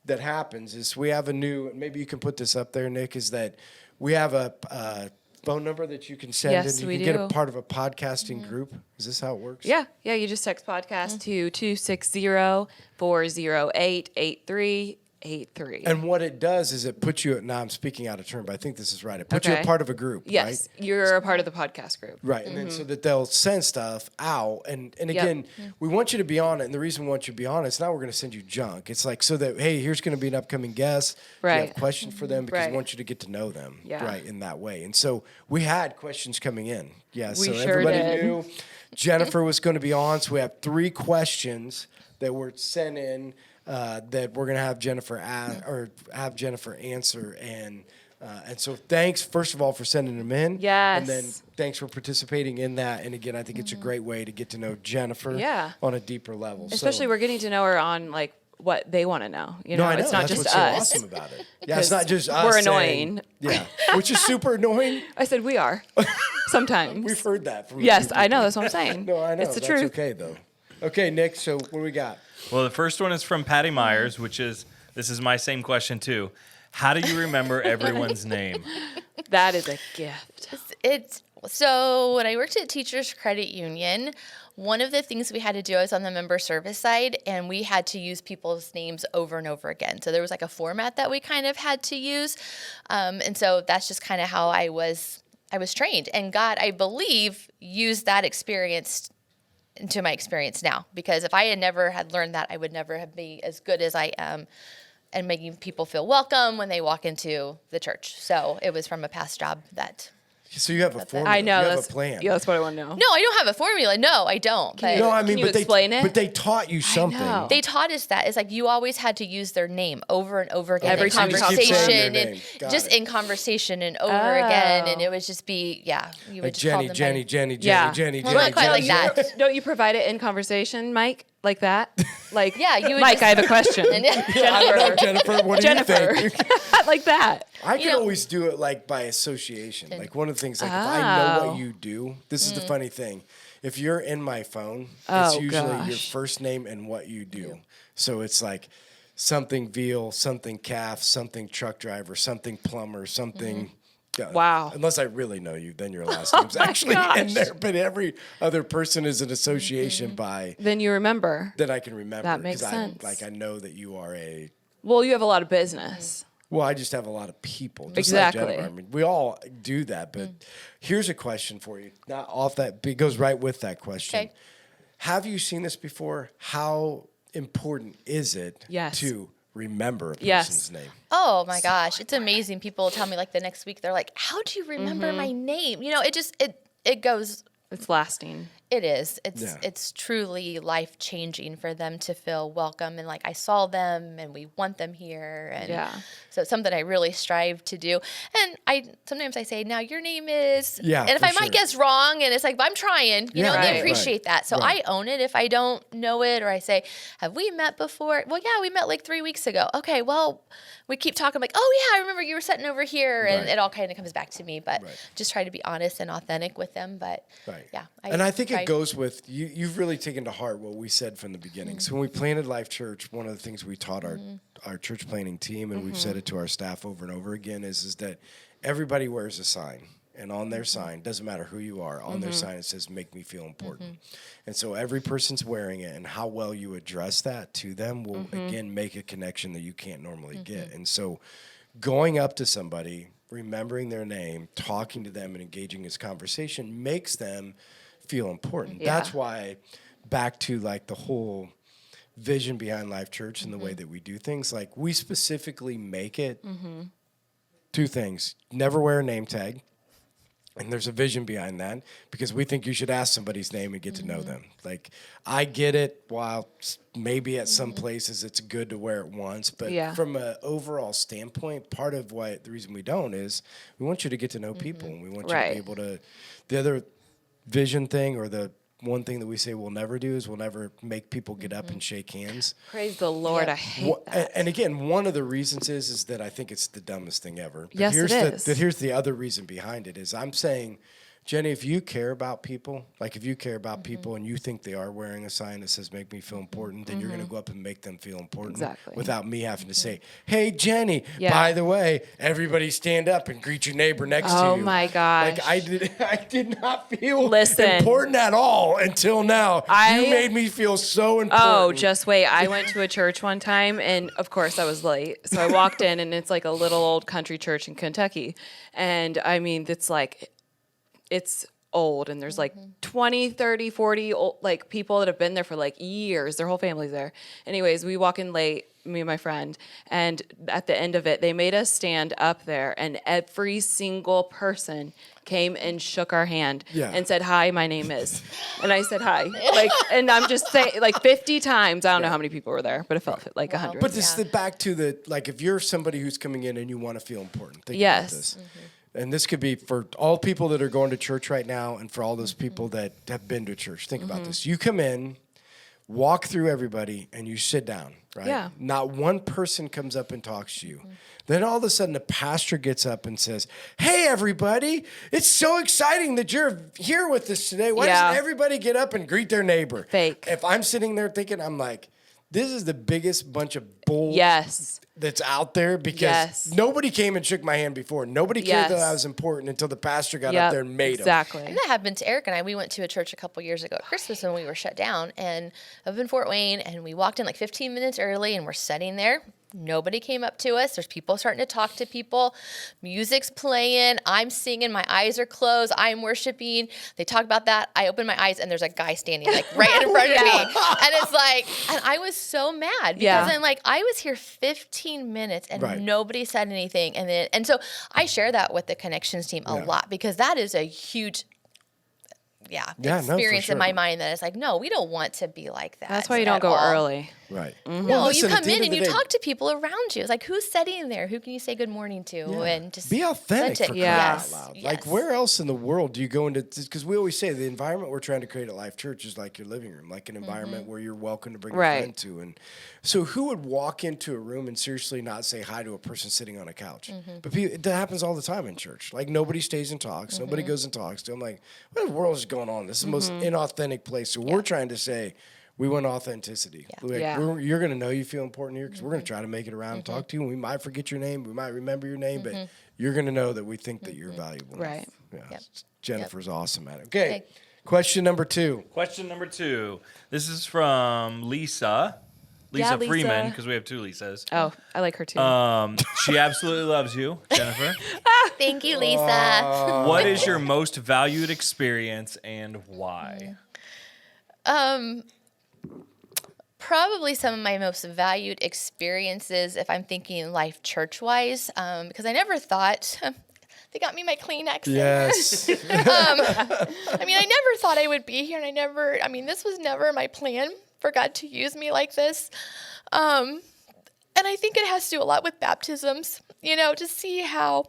that happens is we have a new, maybe you can put this up there, Nick, is that we have a phone number that you can send Yes, and you we can get a do. part of a podcasting group. Is this how it works? Yeah. You just text podcast to 260-408-8383. And what it does is it puts you, now I'm speaking out of turn, but I think this is right. It puts you a Okay. part of a group, Yes, right? you're a part of the podcast group. Right, and then so that they'll send stuff out, and again, we want you to be on it, and the reason we want you to be on it is not we're going to send you junk. It's like so that, hey, here's going to be an upcoming guest. You Right. have questions for them because we Right. want you to get to know them, Yeah. right, in that way. And so we had questions coming in. Yeah, so sure everybody did. knew Jennifer was going to be on, so we have 3 questions that were sent in that we're going to have Jennifer answer, and so thanks first of all for sending them in. Yes. And then thanks for participating in that. And again, I think it's a great way to get to know Jennifer on a deeper level. Especially we're getting to know her on like what they want to know. You no, know, I know. it's not That's just what's us. so awesome about it. Yeah, it's not just us. We're saying- annoying. Yeah, which is super annoying. I said we are sometimes. We've heard that from a Yes, few I know. people. That's what I'm saying. No, I know. It's the That's truth. okay though. Okay, Nick. So what do we got? Well, the first one is from Patty Myers, which is, this is my same question too. How do you remember everyone's name? That is a gift. It's so when I worked at Teachers Credit Union, one of the things we had to do, I was on the member service side, and we had to use people's names over and over again. So there was like a format that we kind of had to use, and so that's just kind of how I was trained. And God, I believe, used that experience into my experience now, because if I had never had learned that, I would never have been as good as I am and making people feel welcome when they walk into the church. So it was from a past job that. So you have a formula. I know. You have That's a plan. Yeah, that's what I want to know. No, I don't have a formula. No, I don't. But No, I mean, you but they explain it? But they taught you something. know. they taught us that. It's like you always had to use their name over and over again Every in time you talk to conversation them. Their and name. Got just it. in conversation and over again. And Oh. it would just be, you would Like just call Jenny, them Jenny, by- Jenny, Yeah. Jenny, Well, Jenny, not quite Jenny, like that. Don't you provide it in conversation, Mike? Like that? Like, Yeah, you would Mike, just- I have a question. And- I don't know, Jennifer. What do Jennifer. you think? Like that. I can know- always do it like by association. Like one of the things, like if I know Oh. what you do, this is the funny thing. If you're in my phone, Oh, it's usually your gosh. first name and what you do. So it's like something veal, something calf, something truck driver, something plumber, something. Wow. Unless I really know you, then your last name's actually in gosh. there. But every other person is an association by Then you remember. that I can remember. That makes 'cause sense. I know that you are a. Well, you have a lot of business. Well, I just have a lot of people. Just Exactly. Like Jennifer. I mean, we all do that, but here's a question for you. Not off that, but it goes right with that question. Okay. Have you seen this before? How important is it Yes. to remember a Yes. person's name? Oh my gosh, it's amazing. People tell me like the next week, they're like, "How do you remember my name?" You know, it just it goes. It's lasting. It is. It's truly life changing for them to feel welcome and like I saw them and we want them here. And so it's something I really strive to do. And sometimes I say, now your name is, and if I might guess wrong, and it's like, but I'm trying, you know, and they appreciate that. So I own it if I don't know it, or I say, have we met before? Well, yeah, we met like 3 weeks ago. Okay, well, we keep talking like, oh yeah, I remember you were sitting over here, and it all kind of comes back to me. But just try to be honest and authentic with them. But yeah, I think it goes with you've really taken to heart what we said from the beginning. So when we planted Life Church, one of the things we taught our church planning team, and we've said it to our staff over and over again, is that everybody wears a sign. And on their sign, doesn't matter who you are, on their sign it says, make me feel important. And so every person's wearing it, and how well you address that to them will, again, make a connection that you can't normally get. And so going up to somebody, remembering their name, talking to them, and engaging in this conversation makes them feel important. That's why, back to like the whole vision behind Life Church and the way that we do things, like we specifically make it 2 things: never wear a name tag. And there's a vision behind that, because we think you should ask somebody's name and get to know them. Like, I get it, while maybe at some places it's good to wear it once, but from an overall standpoint, part of the reason we don't is we want you to get to know people, and we want you to be able to. The other vision thing, or the one thing that we say we'll never do, is we'll never make people get up and shake hands. Praise the Lord. I hate that. And again, one of the reasons is that I think it's the dumbest thing ever. But Yes, it is. Here's the other reason behind it is I'm saying, Jenny, if you care about people, people and you think they are wearing a sign that says make me feel important, then you're going to go up and make them feel important without me having to say, hey, Jenny, by the way, everybody stand up and greet your neighbor next to you. Oh, my gosh. Like, I did not feel important at all until now. You made me feel so important. Oh, just wait. I went to a church one time, and of course I was late. So I walked in, and it's like a little old country church in Kentucky. And I mean, it's old, and there's like 20, 30, 40 old, like people that have been there for like years. Their whole family's there. Anyways, we walk in late, me and my friend, and at the end of it, they made us stand up there, and every single person came and shook our hand and said, hi, my name is. And I said, hi. And I'm just saying, like 50 times. I don't know how many people were there, but it felt like 100. But this is back to if you're somebody who's coming in and you want to feel important, think about this. And this could be for all people that are going to church right now, and for all those people that have been to church. Think about this. You come in, walk through everybody, and you sit down, right? Yeah. Not one person comes up and talks to you. Then all of a sudden, the pastor gets up and says, hey, everybody, it's so exciting that you're here with us today. Why doesn't everybody get up and greet their neighbor? Fake. If I'm sitting there thinking, I'm like, this is the biggest bunch of bull that's out there, because nobody came and shook my hand before. Nobody cared that I was important until the pastor got up there and made them. Exactly. And that happened to Eric and I. We went to a church a couple years ago at Christmas when we were shut down, and up in Fort Wayne, and we walked in like 15 minutes early, and we're sitting there. Nobody came up to us. There's people starting to talk to people. Music's playing. I'm singing. My eyes are closed. I'm worshiping. They talk about that. I open my eyes, and there's a guy standing like right in front of me. And it's like, and I was so mad because I'm like, I was here 15 minutes and nobody said anything. And so I share that with the connections team a lot, because that is a huge experience in my mind, that it's like, no, we don't want to be like that. That's why you don't go early. Right. Mm-hmm. No, listen, you come in and you talk to people around you. It's like, who's sitting there? Who can you say good morning to? And just be authentic for crying out loud. Yes. Like, where else in the world do you go into? Because we always say the environment we're trying to create at Life Church is like your living room, like an environment where you're welcome to bring a friend to. And so, who would walk into a room and seriously not say hi to a person sitting on a couch? But it happens all the time in church. Like, nobody stays and talks. Nobody goes and talks to them. Like, what in the world is going on? This is the most inauthentic place. So we're trying to say, we want authenticity. You're going to know you feel important here, because we're going to try to make it around and talk to you. And we might forget your name. We might remember your name, but you're going to know that we think that you're valuable. Right. Yeah. Yep. Jennifer's awesome at it. Okay. Question number 2. Question number 2. This is from Lisa. Lisa Freeman, because we have 2 Lisas. Oh, I like her too. She absolutely loves you, Jennifer. Thank you, Lisa. What is your most valued experience and why? Probably some of my most valued experiences, if I'm thinking Life Church-wise, because I never thought They got me my Kleenex. Yes. I mean, I never thought I would be here, and this was never my plan for God to use me like this. And I think it has to do a lot with baptisms, to see how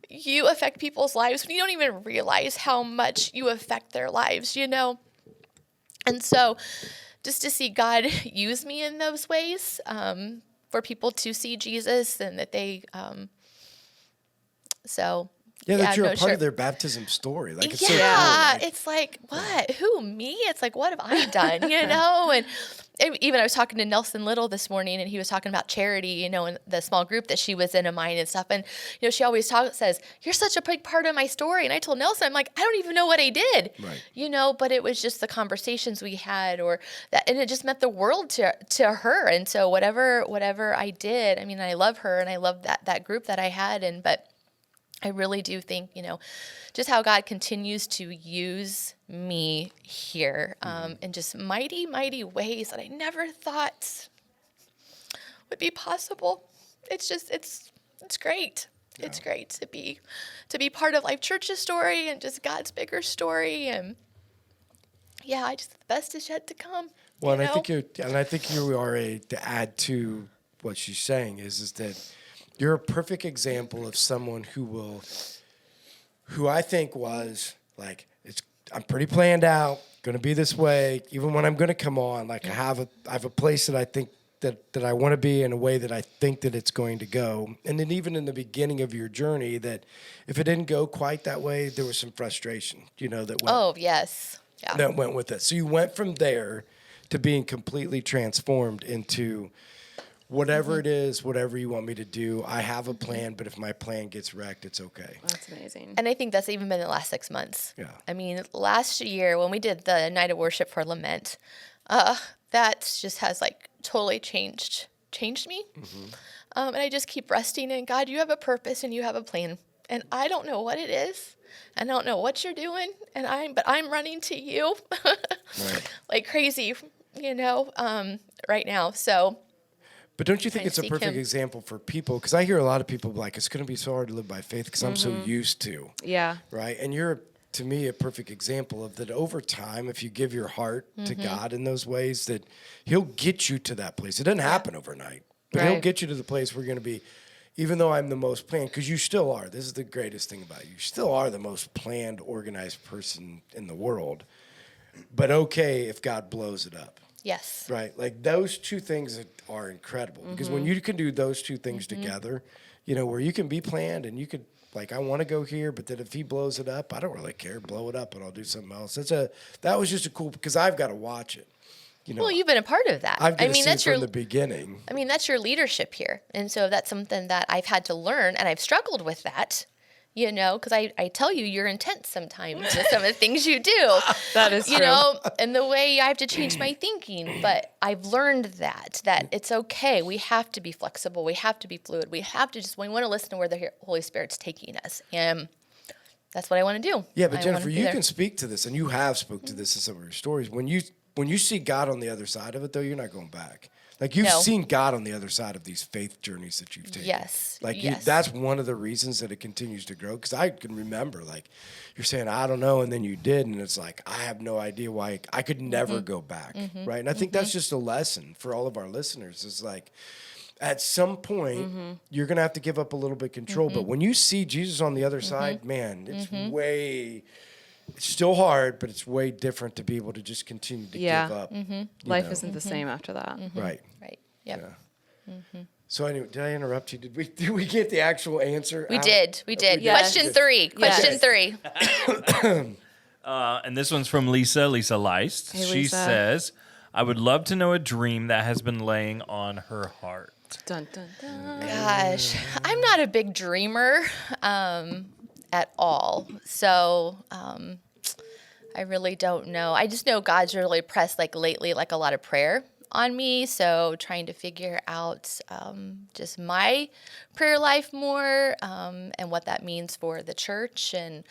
you affect people's lives when you don't even realize how much you affect their lives, And so just to see God use me in those ways, for people to see Jesus and that they, that you're a part of their baptism story. Like, it's so cool, yeah, it's like, what? Who, me? It's like, what have I done, And even I was talking to Nelson Little this morning, and he was talking about charity, in the small group that she was in of mine and stuff. And, she always says, you're such a big part of my story. And I told Nelson, I'm like, I don't even know what I did, right. But it was just the conversations we had and it just meant the world to her. And so whatever I did, I love her and I love that group that I had. But I really do think, just how God continues to use me here in just mighty, mighty ways that I never thought would be possible. It's just, it's great. Yeah. It's great to be part of Life Church's story and just God's bigger story. And yeah, the best is yet to come. Well, and I think you are to add to what she's saying is that you're a perfect example of someone who I think was like, I'm pretty planned out, going to be this way. Even when I'm going to come on, like I have a place that I think that I want to be in a way that I think that it's going to go. And then even in the beginning of your journey, that if it didn't go quite that way, there was some frustration, that went. Oh, yes. Yeah. That went with it. So you went from there to being completely transformed into whatever it is, whatever you want me to do, I have a plan, but if my plan gets wrecked, it's okay. That's amazing. And I think that's even been the last 6 months. Yeah. Last year when we did the night of worship for Lament, that just has totally changed me. Mm-hmm. And I just keep resting in God, you have a purpose and you have a plan. And I don't know what it is. I don't know what you're doing. But I'm running to you right. like crazy, right now. So. But don't you think it's a perfect example for people? Because I hear a lot of people like, it's going to be so hard to live by faith because I'm so used to. Yeah. Right? And you're, to me, a perfect example of that over time, if you give your heart to God in those ways, that he'll get you to that place. It doesn't happen overnight, but he'll get you to the place where you're going to be, even though I'm the most planned, because you still are. This is the greatest thing about you. You still are the most planned, organized person in the world. But okay if God blows it up. Yes. Right. Like those two things are incredible because when you can do those two things together, where you can be planned and you could I want to go here, but then if he blows it up, I don't really care. Blow it up and I'll do something else. That was just a cool, because I've got to watch it. Well, you've been a part of that. I've got to see it from the beginning. That's your leadership here. And so that's something that I've had to learn, and I've struggled with that. Because I tell you, you're intense sometimes with some of the things you do. That is true. And the way I have to change my thinking. But I've learned that it's okay. We have to be flexible. We have to be fluid. We have to we want to listen to where the Holy Spirit's taking us. And that's what I want to do. Yeah, but Jennifer, you can speak to this, and you have spoke to this in some of your stories. When you see God on the other side of it, though, you're not going back. You've seen God on the other side of these faith journeys that you've taken. Yes. That's one of the reasons that it continues to grow. Because I can remember, you're saying, I don't know, and then you did, and it's I have no idea why I could never go back, right? And I think that's just a lesson for all of our listeners. It's at some point, you're going to have to give up a little bit of control. But when you see Jesus on the other side, man, it's still hard, but it's way different to be able to just continue to give up. Life isn't the same after that. Right. Right. Yep. Yeah. So anyway, did I interrupt you? Did we get the actual answer? We did. Yes. Question 3. Question 3. And this one's from Lisa Leist. Hey, she Lisa. says, I would love to know a dream that has been laying on her heart. Dun, dun, dun. Gosh, I'm not a big dreamer at all. So I really don't know. I just know God's really pressed lately, a lot of prayer on me. So trying to figure out just my prayer life more and what that means for the church. And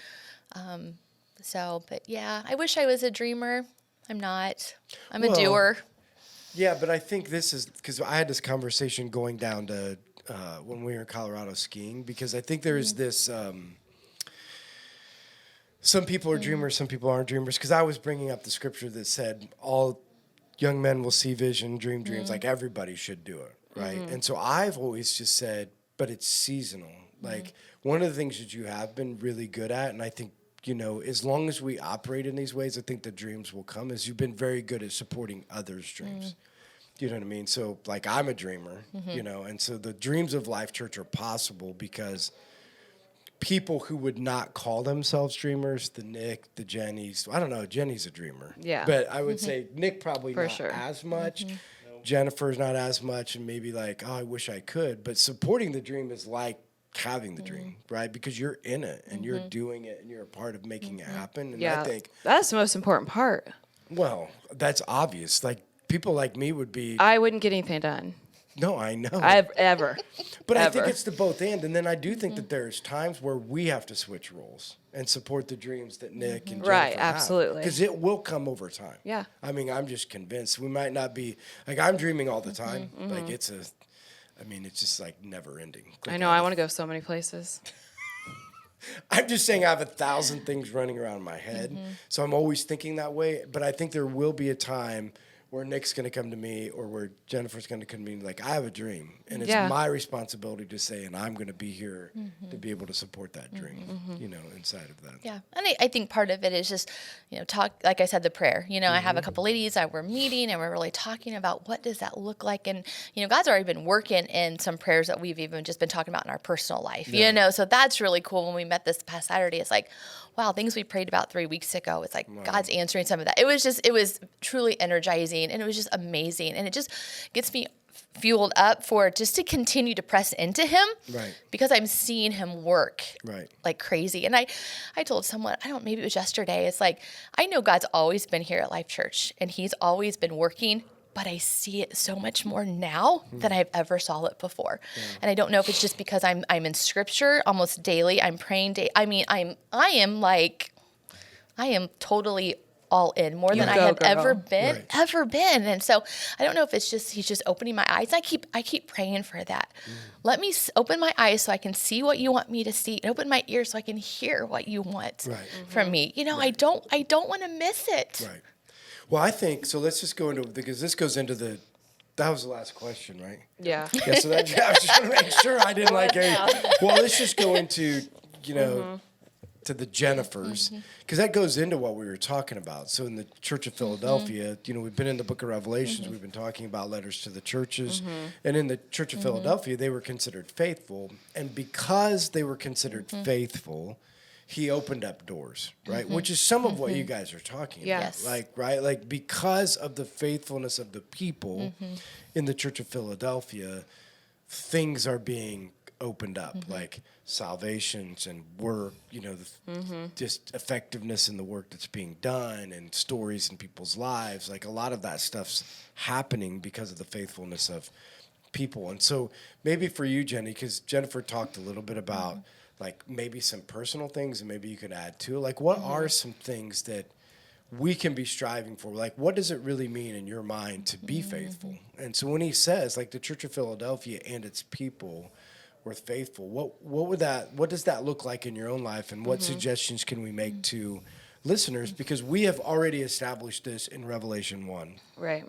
but yeah, I wish I was a dreamer. I'm not. I'm a doer. Yeah, but I think this is because I had this conversation going down to when we were in Colorado skiing, because I think there is this some people are dreamers, some people aren't dreamers. Because I was bringing up the scripture that said all young men will see vision, dream dreams, like everybody should do it, right? And so I've always just said, but it's seasonal. Like one of the things that you have been really good at, and I think, you know, as long as we operate in these ways, I think the dreams will come, is you've been very good at supporting others' dreams. You know what I mean? So, like, I'm a dreamer, you know, and so the dreams of Life Church are possible because people who would not call themselves dreamers, the Nick, the Jennies, I don't know, Jenny's a dreamer. Yeah. But I would say Nick probably For not sure. as much. Jennifer's not as much, and maybe like, oh, I wish I could. But supporting the dream is like having the dream, right? Because you're in it, and you're doing it, and you're a part of making it happen. And Yeah. I think, That's the most important part. well, that's obvious. Like, people like me would be, I wouldn't get anything done. no, I know. Ever. But I think Ever. it's the both and. And then I do think that there's times where we have to switch roles and support the dreams that Nick and Jennifer Right, absolutely. Because it will come over time. Yeah. I mean, I'm just convinced. We might not be, like, I'm dreaming all the time. Like, it's just like never ending. I know. I want to go so many places. I'm just saying I have 1,000 things running around my head. So I'm always thinking that way. But I think there will be a time where Nick's going to come to me or where Jennifer's going to come to me like, I have a dream. And it's Yeah. my responsibility to say, and I'm going to be here to be able to support that dream, you know, inside of that. Yeah, and I think part of it is just, you know, talk, like I said, the prayer. You know, I have a couple ladies that we're meeting and we're really talking about what does that look like. And, you know, God's already been working in some prayers that we've even just been talking about in our personal life, you know, so that's really cool. When we met this past Saturday, it's like, wow, things we prayed about 3 weeks ago, it's like God's answering some of that. It was truly energizing, and it was just amazing. And it just gets me fueled up for just to continue to press into him, Right. because I'm seeing him work Right. like crazy. And I told someone, maybe it was yesterday, it's like, I know God's always been here at Life Church and he's always been working, but I see it so much more now than I've ever saw it before. Yeah. And I don't know if it's just because I'm in scripture almost daily. I'm praying I mean, I am totally all in, more than I have ever been. And so I don't know if it's just, he's just opening my eyes. I keep praying for that. Let me open my eyes so I can see what you want me to see, and open my ears so I can hear what you want from me. You know, I don't want to miss it. Right. Well, I think, so let's just go into, because this goes into that was the last question, right? Yeah. Yeah, so I was just going to make sure I didn't well, let's just go into, you know, to the Jennifers, because that goes into what we were talking about. So in the Church of Philadelphia, you know, we've been in the book of Revelations, we've been talking about letters to the churches, and in the Church of Philadelphia, they were considered faithful, and because they were considered faithful, he opened up doors, right? Which is some of what you guys are talking about. Yes. Like, right? Like, because of the faithfulness of the people in the Church of Philadelphia, things are being opened up, like salvations and work, you know, just effectiveness in the work that's being done and stories in people's lives. Like, a lot of that stuff's happening because of the faithfulness of people. And so maybe for you, Jenny, because Jennifer talked a little bit about like maybe some personal things, and maybe you could add to it. Like, what are some things that we can be striving for? Like, what does it really mean in your mind to be faithful? And so when he says, like, the Church of Philadelphia and its people were faithful, what does that look like in your own life? And what suggestions can we make to listeners? Because we have already established this in Revelation 1. Right.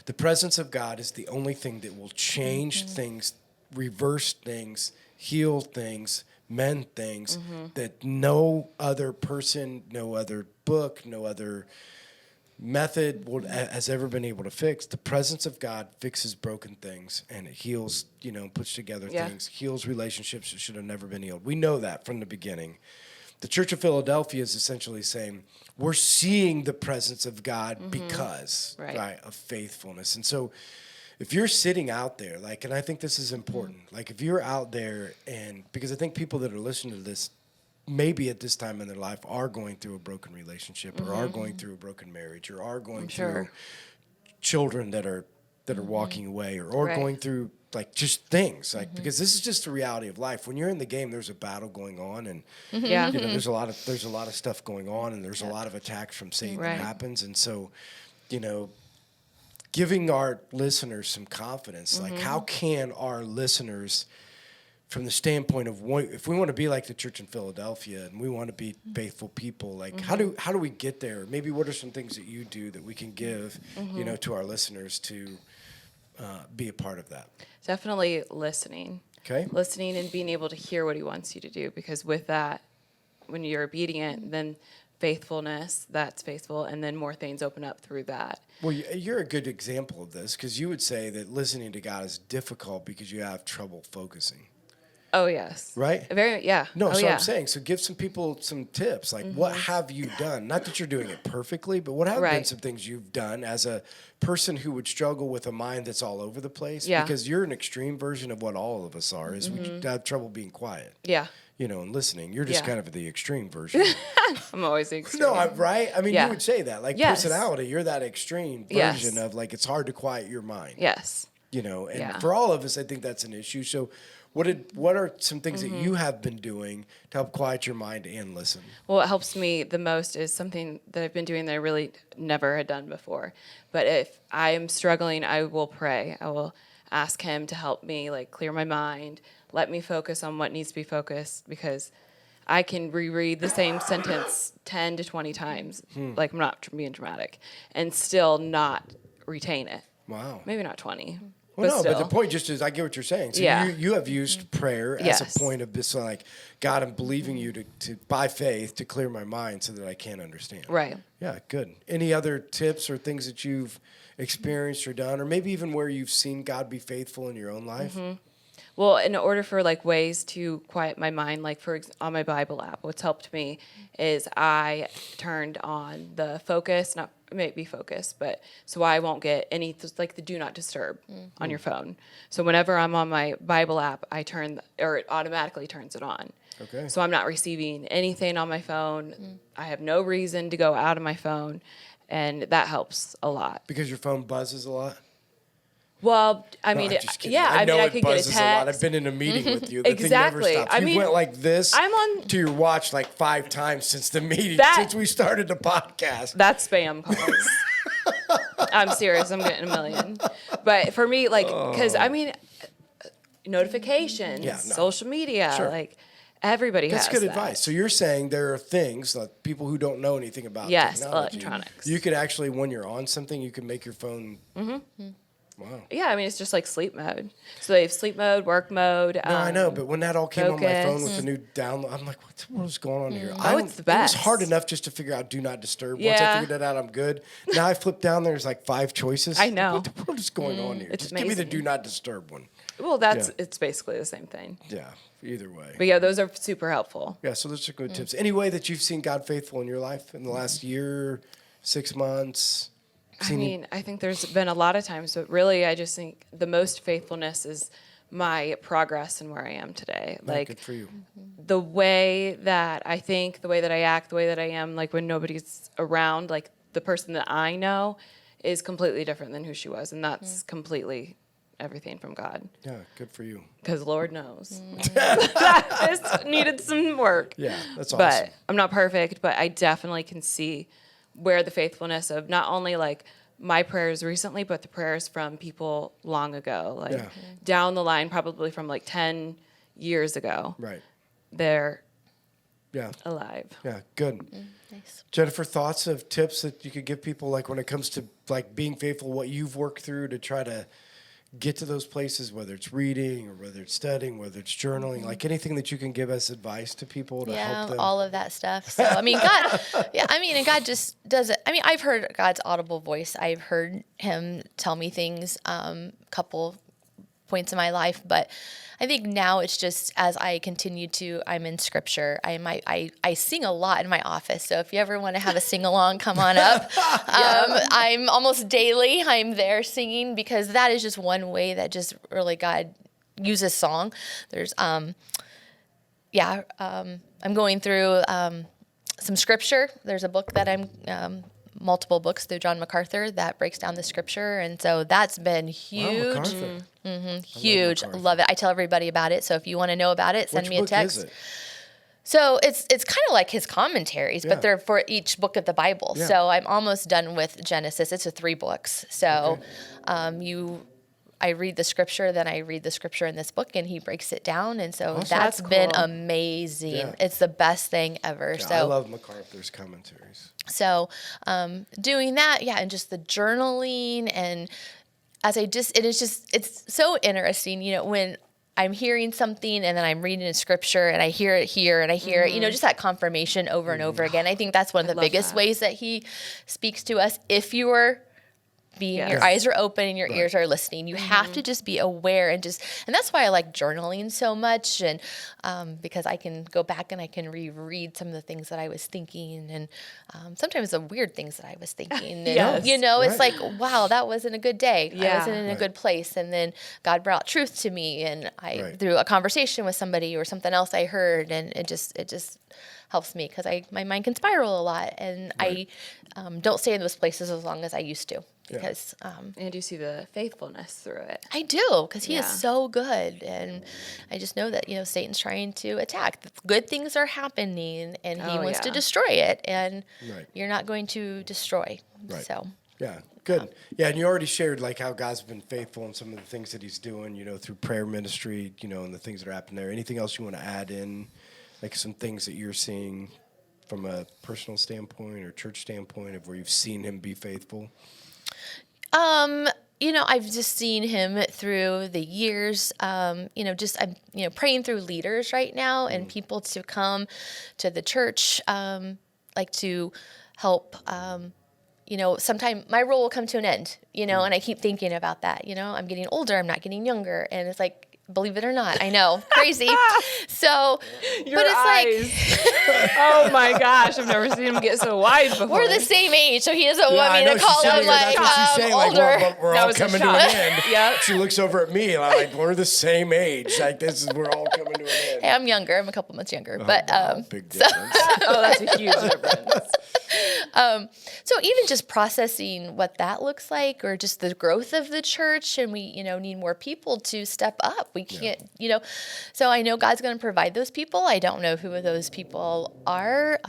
The presence of God is the only thing that will change things, reverse things, heal things, mend things that no other person, no other book, no other method has ever been able to fix. The presence of God fixes broken things, and it heals, you know, puts together things, heals relationships that should have never been healed. We know that from the beginning. The Church of Philadelphia is essentially saying, we're seeing the presence of God because of faithfulness. And so if you're sitting out there, like, and I think this is important, like if you're out there, and because I think people that are listening to this, maybe at this time in their life are going through a broken relationship, or are going through a broken marriage, or are going through children that are walking away, or going through like just things, like, because this is just the reality of life. When you're in the game, there's a battle going on, and you know, there's a lot of stuff going on, and there's a lot of attacks from Satan that happens. And so, you know, giving our listeners some confidence, like how can our listeners from the standpoint of if we want to be like the church in Philadelphia and we want to be faithful people, like how do we get there? Maybe what are some things that you do that we can give, to our listeners to be a part of that? Definitely listening. Okay. Listening and being able to hear what he wants you to do, because with that, when you're obedient, then faithfulness, that's faithful, and then more things open up through that. Well, you're a good example of this, because you would say that listening to God is difficult because you have trouble focusing. Oh, yes. Right? Yeah. No, oh, so yeah. I'm saying, so give some people some tips. Like, what have you done? Not that you're doing it perfectly, but what have been some things you've done as a person who would struggle with a mind that's all over the place? Yeah. Because you're an extreme version of what all of us are, is we have trouble being quiet. Yeah. And listening. You're just Yeah. kind of the extreme version. I'm always the extreme. No, right? I mean, Yeah. you would say that. Like, Yes. personality, you're that extreme version of, like, it's hard to quiet your mind. Yes. And for all of us, I think that's an issue. So what are some things that you have been doing to help quiet your mind and listen? Well, what helps me the most is something that I've been doing that I really never had done before. But if I'm struggling, I will pray. I will ask him to help me, like, clear my mind, let me focus on what needs to be focused, because I can reread the same sentence 10 to 20 times, like, I'm not being dramatic, and still not retain it. Wow. Maybe not 20. Well, but but the point just is, I get what you're saying. So you have used prayer as Yes. a point of this, like, God, I'm believing you to by faith to clear my mind so that I can understand. Right. Yeah, good. Any other tips or things that you've experienced or done, or maybe even where you've seen God be faithful in your own life? Well, in order for, like, ways to quiet my mind, like, on my Bible app, what's helped me is I turned on the focus, not maybe focus, but so I won't get any, like, the do not disturb on your phone. So whenever I'm on my Bible app, it automatically turns it on. Okay. So I'm not receiving anything on my phone. I have no reason to go out of my phone, and that helps a lot. Because your phone buzzes a lot? Well, I mean, I'm just kidding. yeah, I know mean, I it could get a buzzes text. a lot. I've been in a meeting with you. The Exactly. thing never stops. I You mean, went like this I'm on- to your watch like 5 times since the meeting, since we started the podcast. That's spam calls. I'm serious. I'm getting 1 million. But for me, like, because, I mean, notifications, social media, like, everybody That's has good that. advice. So you're saying there are things, like people who don't know anything about technology. Electronics. You could actually, when you're on something, you can make your phone. Wow. Yeah, I mean, it's just like sleep mode. So they have sleep mode, work mode. No, I know, but when that all came on my phone with focus. the new download, I'm like, what is going on here? It's the best. It was hard enough just to figure out do not disturb. Once I Yeah. figured that out, I'm good. Now I flip down, there's like 5 choices. I know. What is going on here? It's Just give me the amazing. do not disturb one. Well, it's basically the same thing. Yeah, either way. But yeah, those are super helpful. Yeah, so those are good tips. Any way that you've seen God faithful in your life in the last year, 6 months? I mean, I think there's been a lot of times, but really, I just think the most faithfulness is my progress and where I am today. Like, good for you. the way that I think, the way that I act, the way that I am, like, when nobody's around, like, the person that I know is completely different than who she was, and that's completely everything from God. Yeah, good for you. Because Lord knows that this needed some work. Yeah, that's awesome. But I'm not perfect, but I definitely can see where the faithfulness of not only, like, my prayers recently, but the prayers from people long ago, like down the line, probably from like 10 years ago. Right. They're Yeah. alive. Yeah, good. Nice. Jennifer, thoughts of tips that you could give people, like when it comes to like being faithful, what you've worked through to try to get to those places, whether it's reading or whether it's studying, whether it's journaling, like anything that you can give us advice to people to help them? All of that stuff. So, I mean, God, and God just does it. I mean, I've heard God's audible voice. I've heard him tell me things, couple points in my life, but I think now it's just as I continue to, I'm in scripture. I sing a lot in my office. So if you ever want to have a sing along, come on up. I'm almost daily. I'm there singing because that is just one way that just really God uses song. There's, I'm going through some scripture. There's a book that I'm, multiple books through John MacArthur that breaks down the scripture. And so that's been huge. Huge. Love it. I tell everybody about it. So if you want to know about it, send me a text. Which book is it? So it's kind of like his commentaries, but they're for each book of the Bible. Yeah. So I'm almost done with Genesis. It's 3 books. So I read the scripture, then I read the scripture in this book, and he breaks it down. And so Awesome. that's That's been cool. amazing. Yeah. It's the best thing ever. Yeah, So I love MacArthur's commentaries. So doing that, yeah, and just the journaling, and it's so interesting, when I'm hearing something and then I'm reading a scripture and I hear it here and I hear it, just that confirmation over and over again. I think that's one of the love biggest that. ways that he speaks to us. If you are your Yes. eyes are open and your ears are listening. You have to just be aware and that's why I like journaling so much, and because I can go back and I can reread some of the things that I was thinking, and sometimes the weird things that I was thinking. And, Yes. it's like, wow, that wasn't a good day. I Yeah. wasn't in a good place, and then God brought truth to me, and Right. through a conversation with somebody or something else I heard, and it just helps me because my mind can spiral a lot, and I don't stay in those places as long as I used to. Because And you see the faithfulness through it. I do, because he is Yeah. so good, and I just know that Satan's trying to attack. Good things are happening, and he Oh, wants to yeah. destroy it, and Right. you're not going to destroy. Right. So Yeah, good. Yeah, and you already shared like how God's been faithful in some of the things that he's doing, through prayer ministry, and the things that are happening there. Anything else you want to add in, like some things that you're seeing from a personal standpoint or church standpoint of where you've seen him be faithful? I've just seen him through the years. I'm praying through leaders right now and people to come to the church, like to help. Sometime my role will come to an end, and I keep thinking about that. I'm getting older, I'm not getting younger, and it's like, believe it or not, I know, crazy. So, Your but it's eyes. Oh my gosh, I've never seen him get so wide before. we're the same age, so he doesn't want I me know to she's call saying him that. like That's what she's saying. Like, older. we're That all was a coming to shock. an end. Yep. She looks over at me and I'm like, we're the same age. Like we're all coming to an end. Hey, I'm younger. I'm a couple months younger, but Wow, big difference. Oh, that's a huge difference. so even just processing what that looks like, or just the growth of the church, and we, need more people to step up. We can't, so I know God's going to provide those people. I don't know who those people are.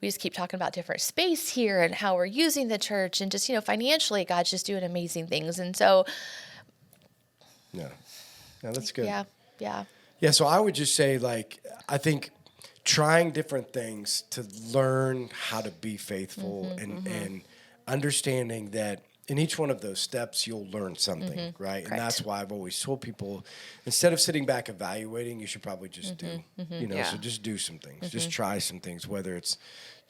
We just keep talking about different space here and how we're using the church, and just, financially, God's just doing amazing things. And so, Yeah, that's good. yeah. Yeah, so I would just say, like, I think trying different things to learn how to be faithful and understanding that in each one of those steps, you'll learn something, right? Correct. And that's why I've always told people, instead of sitting back evaluating, you should probably just do, Yeah. so just do some things. Just try some things, whether it's,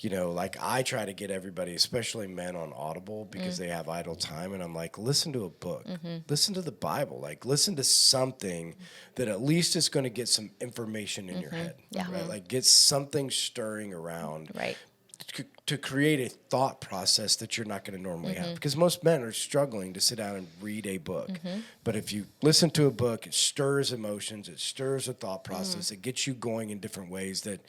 like I try to get everybody, especially men, on Audible because they have idle time. And I'm like, listen to a book, listen to the Bible, like listen to something that at least is going to get some information in your head, right? Like get something stirring around. Right. To create a thought process that you're not going to normally have, because most men are struggling to sit down and read a book. But if you listen to a book, it stirs emotions, it stirs a thought process, it gets you going in different ways that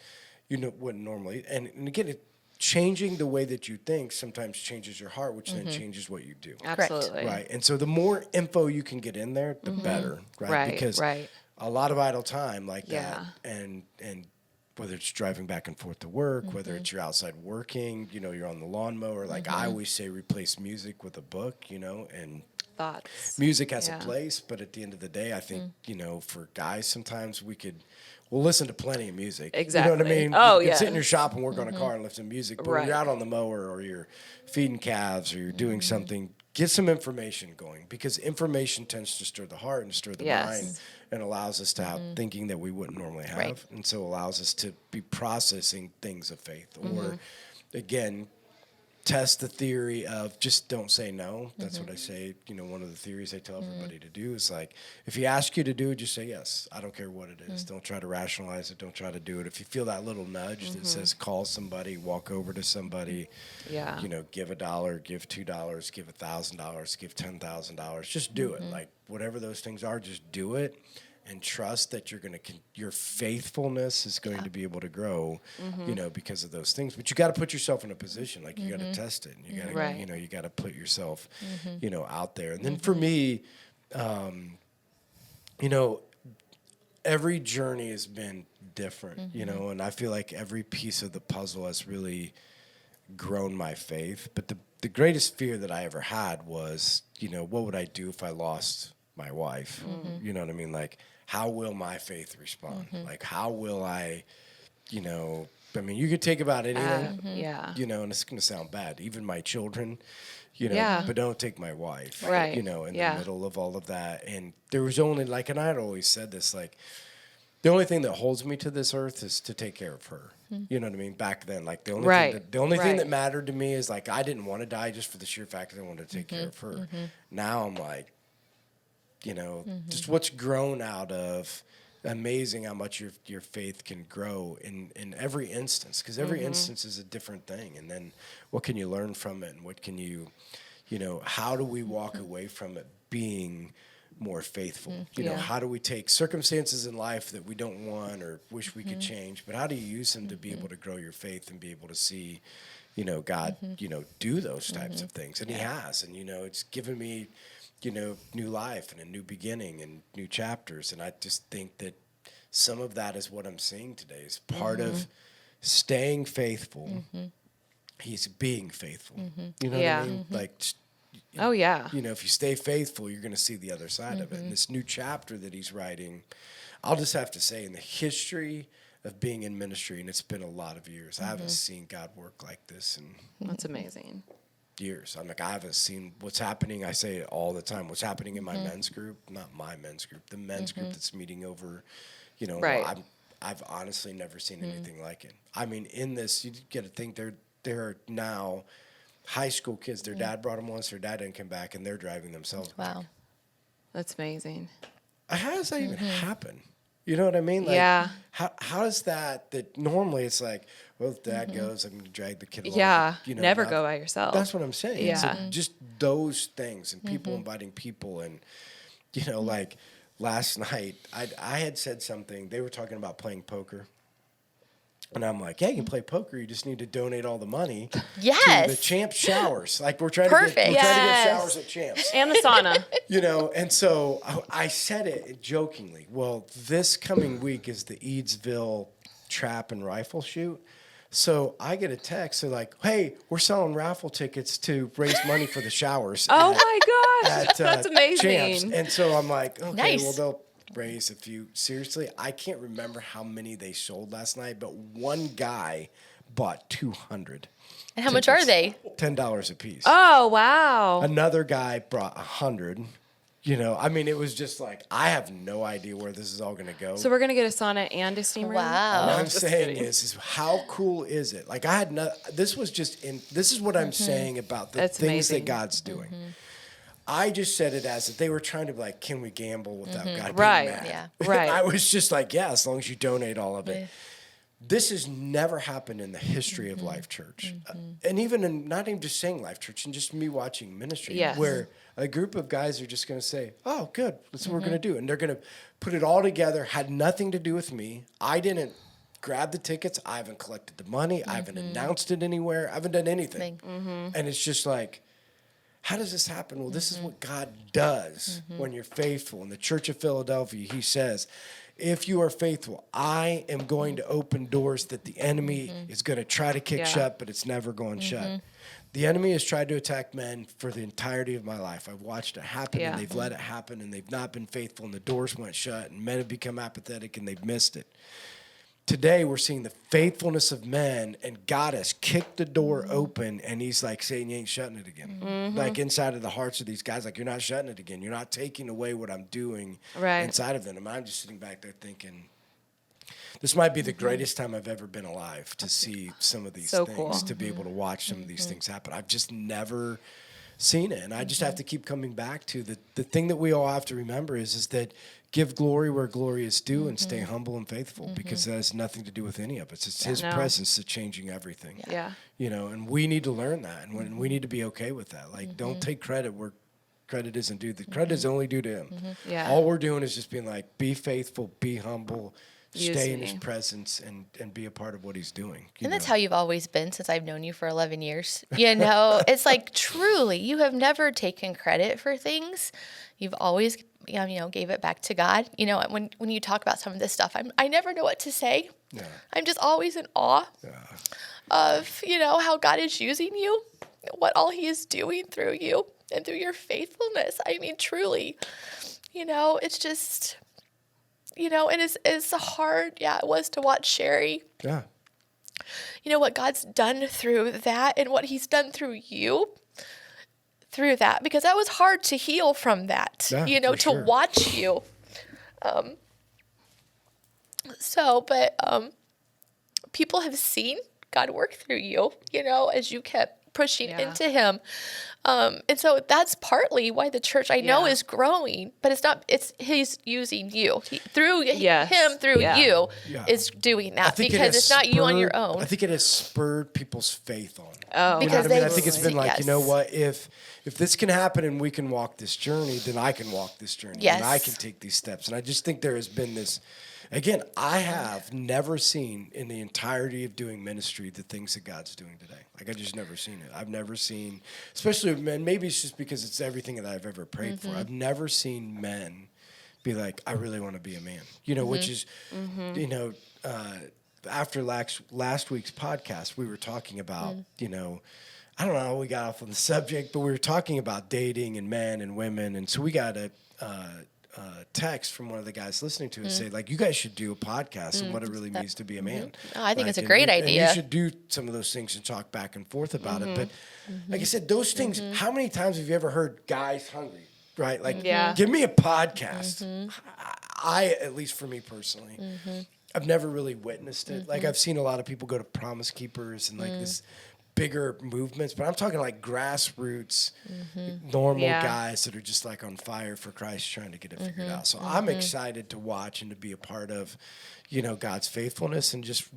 wouldn't normally. And again, changing the way that you think sometimes changes your heart, which then changes what you do. Absolutely. Right. And so the more info you can get in there, the better. Right. Right, Because right. a lot of idle time like Yeah. that, and whether it's driving back and forth to work, whether it's you're outside working, you're on the lawnmower. Like I always say, replace music with a book, and Thoughts. music has a Yeah. place. But at the end of the day, I think, for guys, sometimes we'll listen to plenty of music. You know what I Exactly. mean? Oh, you can sit in yeah. your shop and work on a car and listen to music. But when you're Right. out on the mower or you're feeding calves or you're doing something, get some information going, because information tends to stir the heart and stir the Yes. mind and allows us to have thinking that we wouldn't normally have. Right. And so allows us to be processing things of faith. Or, again, test the theory of just don't say no. That's what I say. One of the theories I tell everybody to do is like, if he asks you to do it, just say yes. I don't care what it is. Don't try to rationalize it. Don't try to do it. If you feel that little nudge that says call somebody, walk over to somebody, Yeah. give $1, give $2, give $1,000, give $10,000, just do it. Like whatever those things are, just do it. And trust that your faithfulness is going to be able to grow, because of those things. But you got to put yourself in a position, like you got to test it. And you got to, Right. you got to put yourself, out there. And then for me, every journey has been different, and I feel like every piece of the puzzle has really grown my faith. But the greatest fear that I ever had was, what would I do if I lost my wife? You know what I mean? Like, how will my faith respond? Like, how will I, you know, I mean, you could take about anything, you know, and it's going to sound bad. Even my children, you know, but don't take my wife, Right. you know, in the middle of all of that. And there was only, like, and I had always said this, like, the only thing that holds me to this earth is to take care of her. You know what I mean? Back then, like, the only thing that mattered to me is, like, I didn't want to die just for the sheer fact that I wanted to take care of her. Now I'm like, you know, just what's grown out of, amazing how much your faith can grow in every instance, because every instance is a different thing. And then what can you learn from it, and what can you know, how do we walk away from it being more faithful? You know, how do we take circumstances in life that we don't want or wish we could change, but how do you use them to be able to grow your faith and be able to see, you know, God, you know, do those types of things? And he has, and, you know, it's given me, you know, new life and a new beginning and new chapters. And I just think that some of that is what I'm seeing today is part of staying faithful. He's being faithful. You know what I mean? Like, Oh, yeah. you know, if you stay faithful, you're going to see the other side of it. And this new chapter that he's writing, I'll just have to say, in the history of being in ministry, and it's been a lot of years, I haven't seen God work like this in That's amazing. years. I'm like, I haven't seen what's happening. I say it all the time. What's happening in my men's group, not my men's group, the men's group that's meeting over, you know, Right. I've honestly never seen anything like it. I mean, in this, you get to think there are now high school kids. Their dad brought them once. Their dad didn't come back, and they're driving themselves back. Wow. That's amazing. How does that even happen? You know what I mean? Like, Yeah. How is that normally it's like, well, if dad goes, I'm going to drag the kid along. Yeah. But, you know, Never go by yourself. That's what I'm saying. Yeah. So just those things, and people inviting people, and, you know, like last night, I had said something. They were talking about playing poker. And I'm like, yeah, you can play poker. You just need to donate all the money to the Champs showers. Like, we're trying to get showers at Champs. And the sauna. You know, and so I said it jokingly. Well, this coming week is the Edesville trap and rifle shoot. So I get a text. They're like, hey, we're selling raffle tickets to raise money for the showers. Oh, my gosh. That's amazing. Champs. And so I'm like, okay, Nice. well, they'll raise a few. Seriously, I can't remember how many they sold last night, but one guy bought 200. And how much are they? $10 a piece. Oh, wow. Another guy brought 100. You know, I mean, it was just like, I have no idea where this is all going to go. So we're going to get a sauna and a steam room? Wow. What I'm saying is how cool is it? Like, I had this is what I'm saying about the That's things amazing. that God's doing. I just said it as if they were trying to be like, can we gamble without God being Right. mad? Yeah. Right. I was just like, yeah, as long as you donate all of it. This has never happened in the history of Life Church. And even not even just saying Life Church, and just me watching ministry, Yes. where a group of guys are just going to say, oh, good, that's what we're going to do. And they're going to put it all together, had nothing to do with me. I didn't grab the tickets. I haven't collected the money. I haven't announced it anywhere. I haven't done anything. And it's just like, how does this happen? Well, this is what God does when you're faithful. In the Church of Philadelphia, he says, if you are faithful, I am going to open doors that the enemy is going to try to kick shut, but it's never going shut. The enemy has tried to attack men for the entirety of my life. I've watched it happen, and they've let it happen, and they've not been faithful, and the doors went shut, and men have become apathetic, and they've missed it. Today, we're seeing the faithfulness of men, and God has kicked the door open, and he's like saying, you ain't shutting it again. Like, inside of the hearts of these guys, like, you're not shutting it again. You're not taking away what I'm doing inside of them. And I'm just sitting back there thinking, this might be the greatest time I've ever been alive to see some of these things, cool. to be able to watch some of these things happen. I've just never seen it. And I just have to keep coming back to the thing that we all have to remember is that give glory where glory is due and stay humble and faithful, because that has nothing to do with any of it. It's his presence that's changing everything. Yeah. You know, and we need to learn that, and when we need to be okay with that. Like, don't take credit where credit isn't due. The credit is only due to him. Yeah. All we're doing is just being like, be faithful, be humble, stay in Using his you. presence, and be a part of what he's doing. And that's how you've always been since I've known you for 11 years. You know, it's like truly, you have never taken credit for things. You've always, you know, gave it back to God. You know, when you talk about some of this stuff, I never know what to say. Yeah. I'm just always in awe of, you know, how God is using you, what all he is doing through you and through your faithfulness. I mean, truly, it's just, and it's hard. Yeah, it was to watch Sherry. Yeah. What God's done through that and what he's done through you through that, because that was hard to heal from that, Yeah, to watch you. But people have seen God work through you, as you kept pushing into him. And so that's partly why the church I know is growing, but he's using you him through you is doing that, because it's not you on your own. I think it has spurred people's faith on. Oh, because I think it's been like, you know what, if this can happen and we can walk this journey, then I can walk this journey and I can take these steps. And I just think there has been this. Again, I have never seen in the entirety of doing ministry the things that God's doing today. Like, I just never seen it. I've never seen, especially with men, maybe it's just because it's everything that I've ever prayed for. I've never seen men be like, I really want to be a man, which is, after last week's podcast, we were talking about, I don't know how we got off on the subject, but we were talking about dating and men and women. And so we got a text from one of the guys listening to it say, like, you guys should do a podcast on what it really means to be a man. Oh, I think it's a great idea. And you should do some of those things and talk back and forth about it. But like I said, those things, how many times have you ever heard guys hungry, right? Like, give me a podcast. I, at least for me personally, I've never really witnessed it. Like, I've seen a lot of people go to Promise Keepers and like this bigger movements, but I'm talking like grassroots, normal guys that are just like on fire for Christ, trying to get it figured out. So I'm excited to watch and to be a part of, God's faithfulness, and just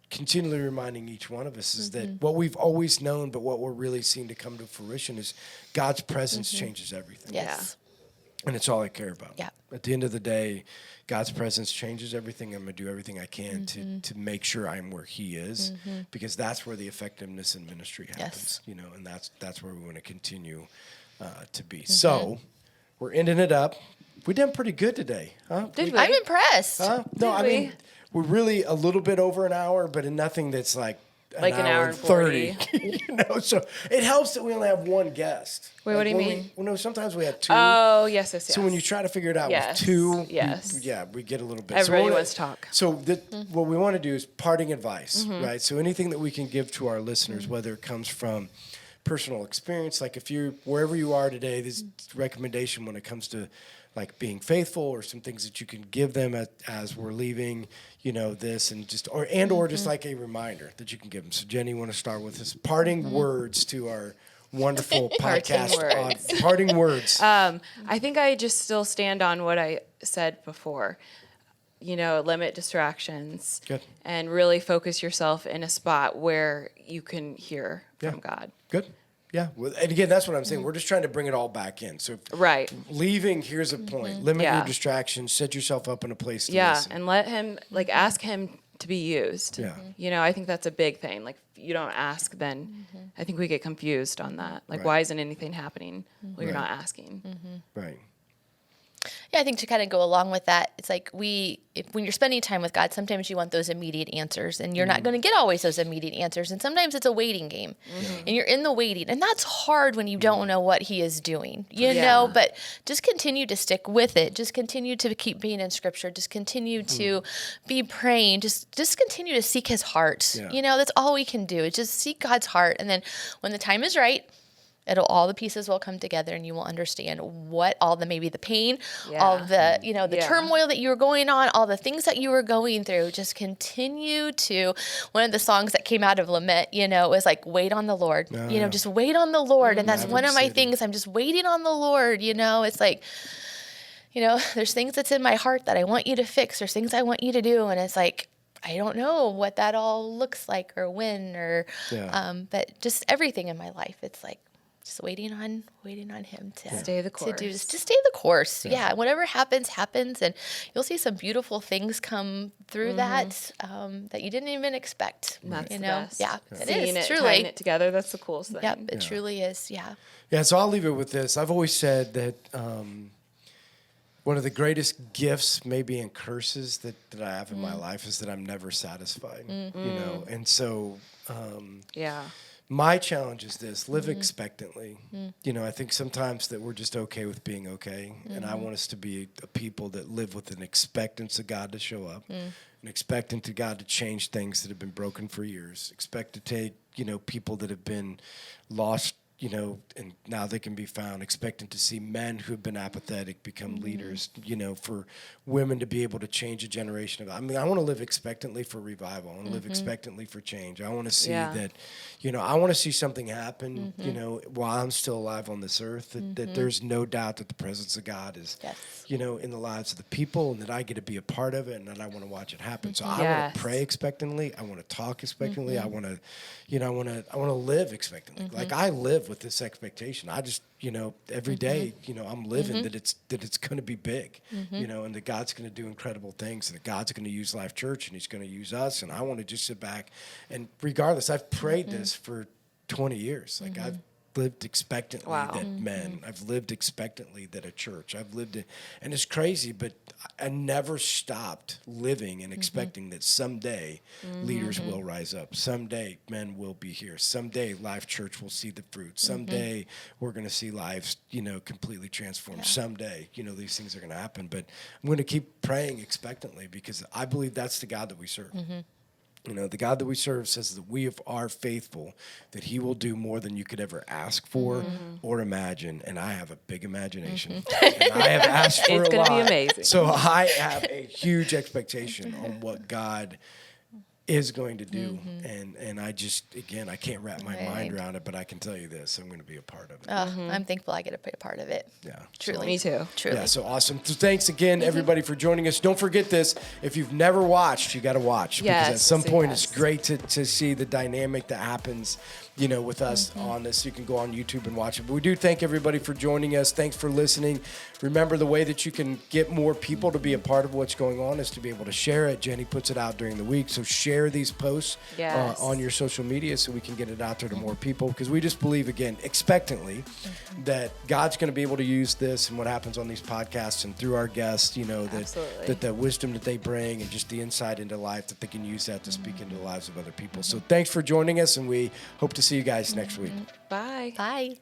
continually reminding each one of us is that what we've always known, but what we're really seeing to come to fruition is God's presence changes everything. Yes. And it's all I care about. Yeah. At the end of the day, God's presence changes everything. I'm going to do everything I can to make sure I'm where he is, because that's where the effectiveness in ministry happens, and that's where we want to continue to be. So we're ending it up. We did pretty good today, huh? I'm impressed. No, I mean, we're really a little bit over an hour, but in nothing that's like an hour and 30. So it helps that we only have one guest. Wait, like, what do you mean? Sometimes we have two. Oh, yes. So when you try to figure it out with two, we get a little bit. Everybody wants to talk. So what we want to do is parting advice, right? So anything that we can give to our listeners, whether it comes from personal experience, like if you're wherever you are today, this recommendation when it comes to like being faithful, or some things that you can give them as we're leaving, this, and just or just like a reminder that you can give them. So Jenny, you want to start with this parting words to our wonderful podcast. Parting words. I think I just still stand on what I said before. Limit distractions. Good. And really focus yourself in a spot where you can hear from God. Good. Yeah. Well, and again, that's what I'm saying. We're just trying to bring it all back in. So leaving, here's a point. Limit your distractions. Set yourself up in a place to listen. And let him, ask him to be used. Yeah. I think that's a big thing. Like, if you don't ask, then I think we get confused on that. Like, why isn't anything happening? Well, you're not asking. Right. Yeah, I think to kind of go along with that, it's like when you're spending time with God, sometimes you want those immediate answers, and you're not going to get always those immediate answers. And sometimes it's a waiting game, and you're in the waiting, and that's hard when you don't know what he is doing, know, but just continue to stick with it. Just continue to keep being in scripture. Just continue to be praying. Just continue to seek his heart. Yeah. That's all we can do is just seek God's heart. And then when the time is right, all the pieces will come together, and you will understand what all the, maybe the pain, all the, the turmoil that you were going on, all the things that you were going through. Just continue to, one of the songs that came out of Lament, was like, wait on the Lord, just wait on the Lord. And that's one of my things. I'm just waiting on the Lord. It's like, there's things that's in my heart that I want you to fix. There's things I want you to do. And it's like, I don't know what that all looks like or when, or, but just everything in my life. It's like, just waiting on him to stay the course. Just stay the course. Yeah. Whatever happens, and you'll see some beautiful things come through that that you didn't even expect. That's the best. Yeah, Seeing it is it, truly. tying it together. That's the coolest thing. Yep, it truly is. Yeah. Yeah. So I'll leave it with this. I've always said that one of the greatest gifts, maybe and curses that I have in my life is that I'm never satisfied. And so My challenge is this: live expectantly. You know, I think sometimes that we're just okay with being okay, and I want us to be a people that live with an expectance of God to show up, an expectant of God to change things that have been broken for years. Expect to take, you know, people that have been lost, you know, and now they can be found, expecting to see men who have been apathetic become leaders, you know, for women to be able to change a generation of, I mean, I want to live expectantly for revival. I want to live expectantly for change. I want to see that, you know, I want to see something happen, you know, while I'm still alive on this earth, that there's no doubt that the presence of God is, you know, in the lives of the people, and that I get to be a part of it, and that I want to watch it happen. So I want to pray expectantly. I want to talk expectantly. I want to, you know, I want to live expectantly. Like I live with this expectation. I just, you know, every day, you know, I'm living that it's going to be big, you know, and that God's going to do incredible things, and that God's going to use Life Church, and He's going to use us. And I want to just sit back, and regardless, I've prayed this for 20 years. Like I've lived expectantly that men. I've lived expectantly that a church. I've lived it, and it's crazy, but I never stopped living and expecting that someday leaders will rise up. Someday men will be here. Someday Life Church will see the fruit. Someday we're going to see lives, you know, completely transformed. Foreday, you know, these things are going to happen. But I'm going to keep praying expectantly, because I believe that's the God that we serve. You know, the God that we serve says that we are faithful, that He will do more than you could ever ask for or imagine. And I have a big imagination. And I have asked for a lot. It's going to be amazing. So I have a huge expectation on what God is going to do. And I just, again, I can't wrap my mind around it, but I can tell you this: I'm going to be a part of it. I'm thankful I get to be a part of it. Yeah. Truly. Me too. Truly. Yeah, so awesome. So thanks again, everybody, for joining us. Don't forget this. If you've never watched, you got to watch. Because at some point, it's great to see the dynamic that happens, you know, with us on this. You can go on YouTube and watch it. But we do thank everybody for joining us. Thanks for listening. Remember, the way that you can get more people to be a part of what's going on is to be able to share it. Jenny puts it out during the week. So share these posts on your social media so we can get it out there to more people. Because we just believe, again, expectantly, that God's going to be able to use this and what happens on these podcasts and through our guests, you know, that the wisdom that they bring and just the insight into life, that they can use that to speak into the lives of other people. So thanks for joining us, and we hope to see you guys next week. Bye. Bye.